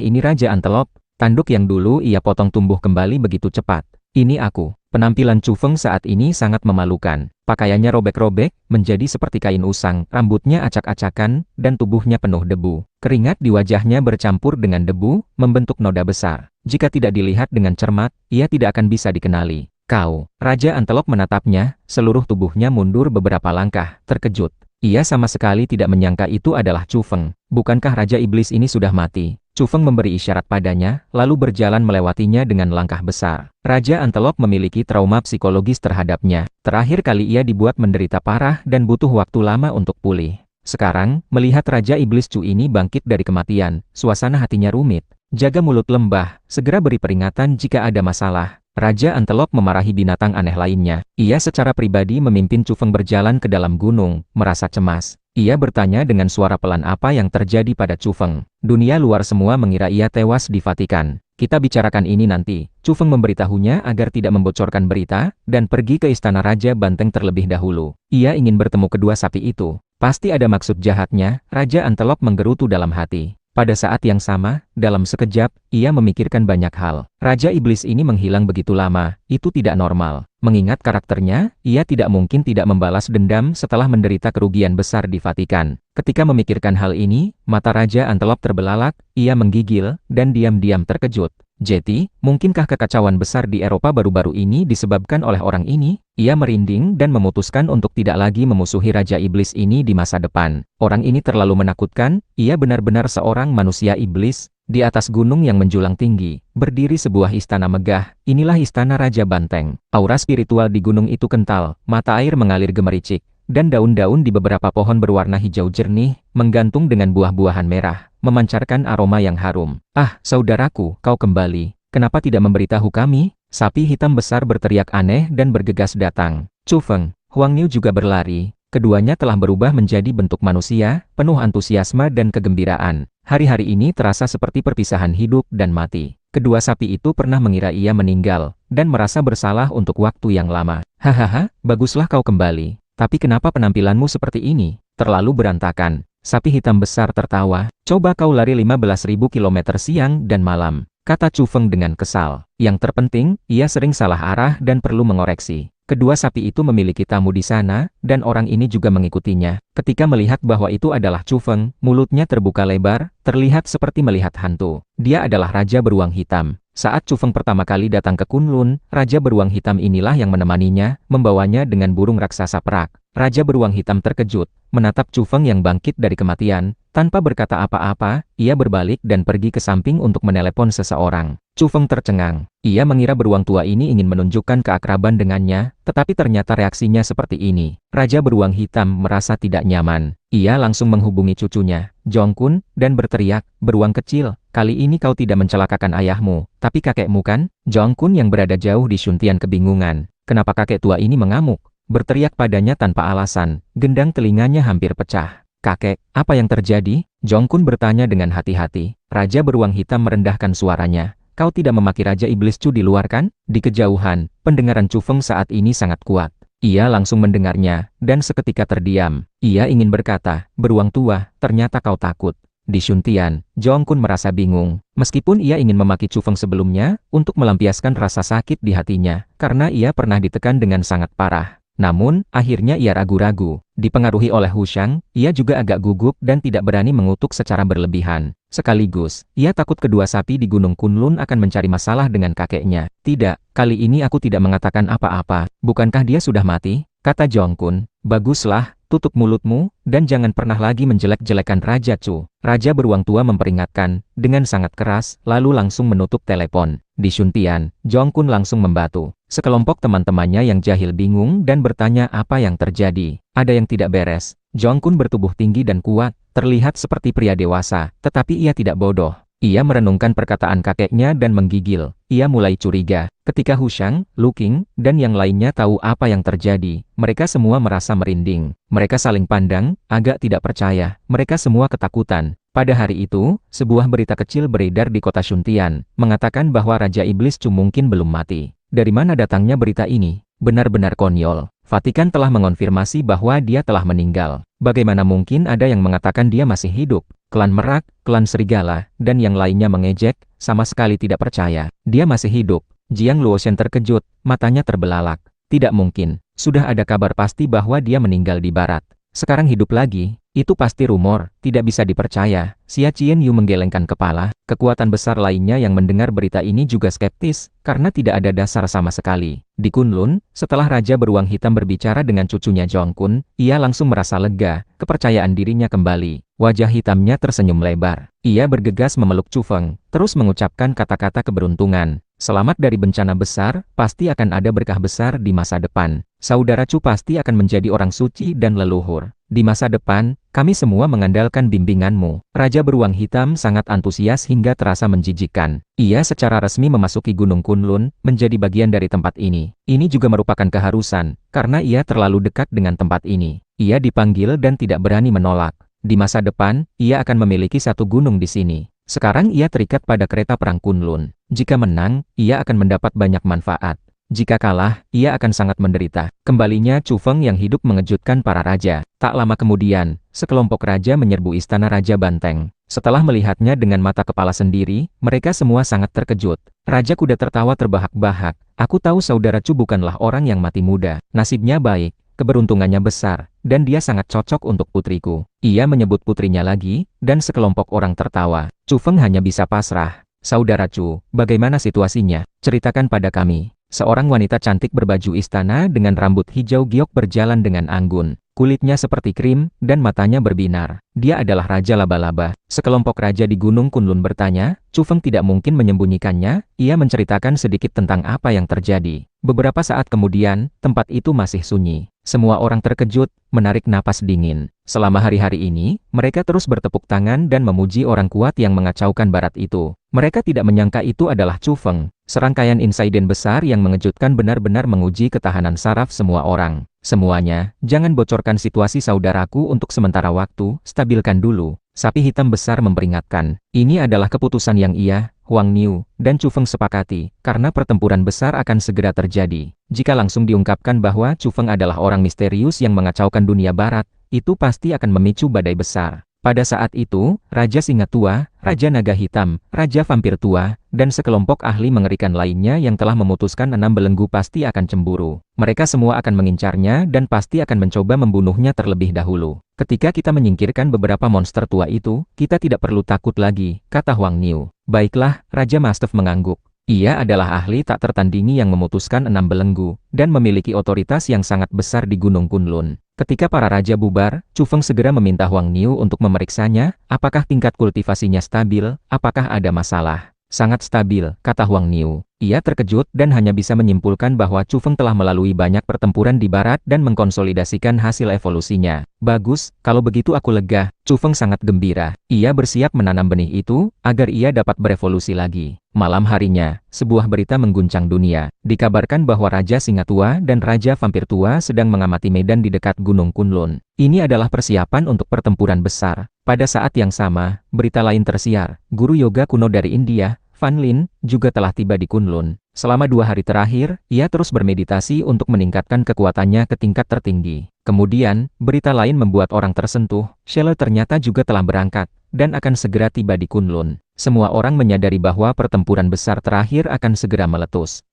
ini Raja Antelop? Tanduk yang dulu ia potong tumbuh kembali begitu cepat. Ini aku. Penampilan Chu Feng saat ini sangat memalukan. Pakaiannya robek-robek, menjadi seperti kain usang, rambutnya acak-acakan, dan tubuhnya penuh debu. Keringat di wajahnya bercampur dengan debu, membentuk noda besar. Jika tidak dilihat dengan cermat, ia tidak akan bisa dikenali. Kau, Raja Antelop menatapnya, seluruh tubuhnya mundur beberapa langkah, terkejut. Ia sama sekali tidak menyangka itu adalah Chu Feng. Bukankah Raja Iblis ini sudah mati? Chu Feng memberi isyarat padanya, lalu berjalan melewatinya dengan langkah besar. Raja Antelop memiliki trauma psikologis terhadapnya. Terakhir kali ia dibuat menderita parah dan butuh waktu lama untuk pulih. Sekarang, melihat Raja Iblis Chu ini bangkit dari kematian, suasana hatinya rumit. Jaga mulut lembah, segera beri peringatan jika ada masalah. Raja Antelop memarahi binatang aneh lainnya. Ia secara pribadi memimpin Chu Feng berjalan ke dalam gunung, merasa cemas. Ia bertanya dengan suara pelan apa yang terjadi pada Chu Feng. Dunia luar semua mengira ia tewas di Vatikan. Kita bicarakan ini nanti. Chu Feng memberitahunya agar tidak membocorkan berita, dan pergi ke istana Raja Banteng terlebih dahulu. Ia ingin bertemu kedua sapi itu. Pasti ada maksud jahatnya, Raja Antelop menggerutu dalam hati. Pada saat yang sama, dalam sekejap, ia memikirkan banyak hal. Raja Iblis ini menghilang begitu lama, itu tidak normal. Mengingat karakternya, ia tidak mungkin tidak membalas dendam setelah menderita kerugian besar di Vatikan. Ketika memikirkan hal ini, mata Raja Antelop terbelalak, ia menggigil, dan diam-diam terkejut. Jetty, mungkinkah kekacauan besar di Eropa baru-baru ini disebabkan oleh orang ini? Ia merinding dan memutuskan untuk tidak lagi memusuhi Raja Iblis ini di masa depan. Orang ini terlalu menakutkan, ia benar-benar seorang manusia iblis. Di atas gunung yang menjulang tinggi, berdiri sebuah istana megah. Inilah istana Raja Banteng. Aura spiritual di gunung itu kental, mata air mengalir gemericik, dan daun-daun di beberapa pohon berwarna hijau jernih, menggantung dengan buah-buahan merah, memancarkan aroma yang harum. Ah, saudaraku, kau kembali. Kenapa tidak memberitahu kami? Sapi hitam besar berteriak aneh dan bergegas datang. Chu Feng, Huang Niu juga berlari. Keduanya telah berubah menjadi bentuk manusia, penuh antusiasme dan kegembiraan. Hari-hari ini terasa seperti perpisahan hidup dan mati. Kedua sapi itu pernah mengira ia meninggal, dan merasa bersalah untuk waktu yang lama. Hahaha, baguslah kau kembali. Tapi kenapa penampilanmu seperti ini? Terlalu berantakan. Sapi hitam besar tertawa. Coba kau lari 15.000 kilometer siang dan malam, kata Chu Feng dengan kesal. Yang terpenting, ia sering salah arah dan perlu mengoreksi. Kedua sapi itu memiliki tamu di sana, dan orang ini juga mengikutinya. Ketika melihat bahwa itu adalah Chu Feng, mulutnya terbuka lebar, terlihat seperti melihat hantu. Dia adalah Raja Beruang Hitam. Saat Chu Feng pertama kali datang ke Kunlun, Raja Beruang Hitam inilah yang menemaninya, membawanya dengan burung raksasa perak. Raja Beruang Hitam terkejut, menatap Chu Feng yang bangkit dari kematian. Tanpa berkata apa-apa, ia berbalik dan pergi ke samping untuk menelepon seseorang. Chu Feng tercengang. Ia mengira beruang tua ini ingin menunjukkan keakraban dengannya, tetapi ternyata reaksinya seperti ini. Raja Beruang Hitam merasa tidak nyaman. Ia langsung menghubungi cucunya, Jongkun, dan berteriak, "Beruang kecil, kali ini kau tidak mencelakakan ayahmu, tapi kakekmu kan?" Jongkun yang berada jauh di Shuntian kebingungan. Kenapa kakek tua ini mengamuk? Berteriak padanya tanpa alasan, gendang telinganya hampir pecah. "Kakek, apa yang terjadi?" Jongkun bertanya dengan hati-hati. Raja Beruang Hitam merendahkan suaranya. "Kau tidak memaki Raja Iblis Chu di luar kan?" Di kejauhan, pendengaran Chu Feng saat ini sangat kuat. Ia langsung mendengarnya, dan seketika terdiam. Ia ingin berkata, "Beruang tua, ternyata kau takut." Di Shuntian, Jongkun merasa bingung. Meskipun ia ingin memaki Chu Feng sebelumnya, untuk melampiaskan rasa sakit di hatinya, karena ia pernah ditekan dengan sangat parah. Namun, akhirnya ia ragu-ragu. Dipengaruhi oleh Hu Shang, ia juga agak gugup dan tidak berani mengutuk secara berlebihan. Sekaligus, ia takut kedua sapi di Gunung Kunlun akan mencari masalah dengan kakeknya. "Tidak, kali ini aku tidak mengatakan apa-apa. Bukankah dia sudah mati?" kata Jongkun. "Baguslah, tutup mulutmu, dan jangan pernah lagi menjelek-jelekan Raja Chu." Raja Beruang Tua memperingatkan, dengan sangat keras, lalu langsung menutup telepon. Di Shuntian, Jongkun langsung membatu. Sekelompok teman-temannya yang jahil bingung dan bertanya apa yang terjadi. Ada yang tidak beres. Jongkun bertubuh tinggi dan kuat, terlihat seperti pria dewasa, tetapi ia tidak bodoh. Ia merenungkan perkataan kakeknya dan menggigil. Ia mulai curiga. Ketika Hu Shang, Lu Qing, dan yang lainnya tahu apa yang terjadi, mereka semua merasa merinding. Mereka saling pandang, agak tidak percaya. Mereka semua ketakutan. Pada hari itu, sebuah berita kecil beredar di kota Shuntian, mengatakan bahwa Raja Iblis Chu mungkin belum mati. Dari mana datangnya berita ini? Benar-benar konyol. Vatikan telah mengonfirmasi bahwa dia telah meninggal. Bagaimana mungkin ada yang mengatakan dia masih hidup? Klan Merak, klan Serigala, dan yang lainnya mengejek, sama sekali tidak percaya. Dia masih hidup. Jiang Luoshen terkejut, matanya terbelalak. Tidak mungkin, sudah ada kabar pasti bahwa dia meninggal di barat. Sekarang hidup lagi, itu pasti rumor, tidak bisa dipercaya. Xia Qianyu menggelengkan kepala, kekuatan besar lainnya yang mendengar berita ini juga skeptis, karena tidak ada dasar sama sekali. Di Kunlun, setelah Raja Beruang Hitam berbicara dengan cucunya Zhong Kun, ia langsung merasa lega, kepercayaan dirinya kembali. Wajah hitamnya tersenyum lebar. Ia bergegas memeluk Chu Feng, terus mengucapkan kata-kata keberuntungan. Selamat dari bencana besar, pasti akan ada berkah besar di masa depan. Saudara Chu pasti akan menjadi orang suci dan leluhur. Di masa depan, kami semua mengandalkan bimbinganmu. Raja Beruang Hitam sangat antusias hingga terasa menjijikkan. Ia secara resmi memasuki Gunung Kunlun, menjadi bagian dari tempat ini. Ini juga merupakan keharusan, karena ia terlalu dekat dengan tempat ini. Ia dipanggil dan tidak berani menolak. Di masa depan, ia akan memiliki satu gunung di sini. Sekarang ia terikat pada kereta perang Kunlun. Jika menang, ia akan mendapat banyak manfaat. Jika kalah, ia akan sangat menderita. Kembalinya Chu Feng yang hidup mengejutkan para raja. Tak lama kemudian, sekelompok raja menyerbu istana Raja Banteng. Setelah melihatnya dengan mata kepala sendiri, mereka semua sangat terkejut. Raja Kuda tertawa terbahak-bahak. Aku tahu saudara Chu bukanlah orang yang mati muda. Nasibnya baik, keberuntungannya besar, dan dia sangat cocok untuk putriku. Ia menyebut putrinya lagi, dan sekelompok orang tertawa. Chu Feng hanya bisa pasrah. Saudara Chu, bagaimana situasinya? Ceritakan pada kami. Seorang wanita cantik berbaju istana dengan rambut hijau giok berjalan dengan anggun. Kulitnya seperti krim, dan matanya berbinar. Dia adalah Raja Laba-Laba. Sekelompok raja di Gunung Kunlun bertanya, Chu Feng tidak mungkin menyembunyikannya, ia menceritakan sedikit tentang apa yang terjadi. Beberapa saat kemudian, tempat itu masih sunyi. Semua orang terkejut, menarik napas dingin. Selama hari-hari ini, mereka terus bertepuk tangan dan memuji orang kuat yang mengacaukan barat itu. Mereka tidak menyangka itu adalah Chu Feng. Serangkaian insiden besar yang mengejutkan benar-benar menguji ketahanan saraf semua orang. Semuanya, jangan bocorkan situasi saudaraku untuk sementara waktu, stabilkan dulu. Sapi hitam besar memperingatkan. Ini adalah keputusan yang ia, Huang Niu, dan Chu Feng sepakati, karena pertempuran besar akan segera terjadi. Jika langsung diungkapkan bahwa Chu Feng adalah orang misterius yang mengacaukan dunia barat, itu pasti akan memicu badai besar. Pada saat itu, Raja Singa Tua, Raja Naga Hitam, Raja Vampir Tua, dan sekelompok ahli mengerikan lainnya yang telah memutuskan 6 belenggu pasti akan cemburu. Mereka semua akan mengincarnya dan pasti akan mencoba membunuhnya terlebih dahulu. Ketika kita menyingkirkan beberapa monster tua itu, kita tidak perlu takut lagi, kata Huang Niu. Baiklah, Raja Mastef mengangguk. Ia adalah ahli tak tertandingi yang memutuskan 6 belenggu, dan memiliki otoritas yang sangat besar di Gunung Kunlun. Ketika para raja bubar, Chu Feng segera meminta Huang Niu untuk memeriksanya, apakah tingkat kultivasinya stabil, apakah ada masalah. Sangat stabil, kata Huang Niu. Ia terkejut dan hanya bisa menyimpulkan bahwa Chu Feng telah melalui banyak pertempuran di barat dan mengkonsolidasikan hasil evolusinya. Bagus, kalau begitu aku lega. Chu Feng sangat gembira. Ia bersiap menanam benih itu, agar ia dapat berevolusi lagi. Malam harinya, sebuah berita mengguncang dunia. Dikabarkan bahwa Raja Singa Tua dan Raja Vampir Tua sedang mengamati medan di dekat Gunung Kunlun. Ini adalah persiapan untuk pertempuran besar. Pada saat yang sama, berita lain tersiar. Guru yoga kuno dari India, Fan Lin, juga telah tiba di Kunlun. Selama 2 hari terakhir, ia terus bermeditasi untuk meningkatkan kekuatannya ke tingkat tertinggi. Kemudian, berita lain membuat orang tersentuh. Shelle ternyata juga telah berangkat, dan akan segera tiba di Kunlun. Semua orang menyadari bahwa pertempuran besar terakhir akan segera meletus.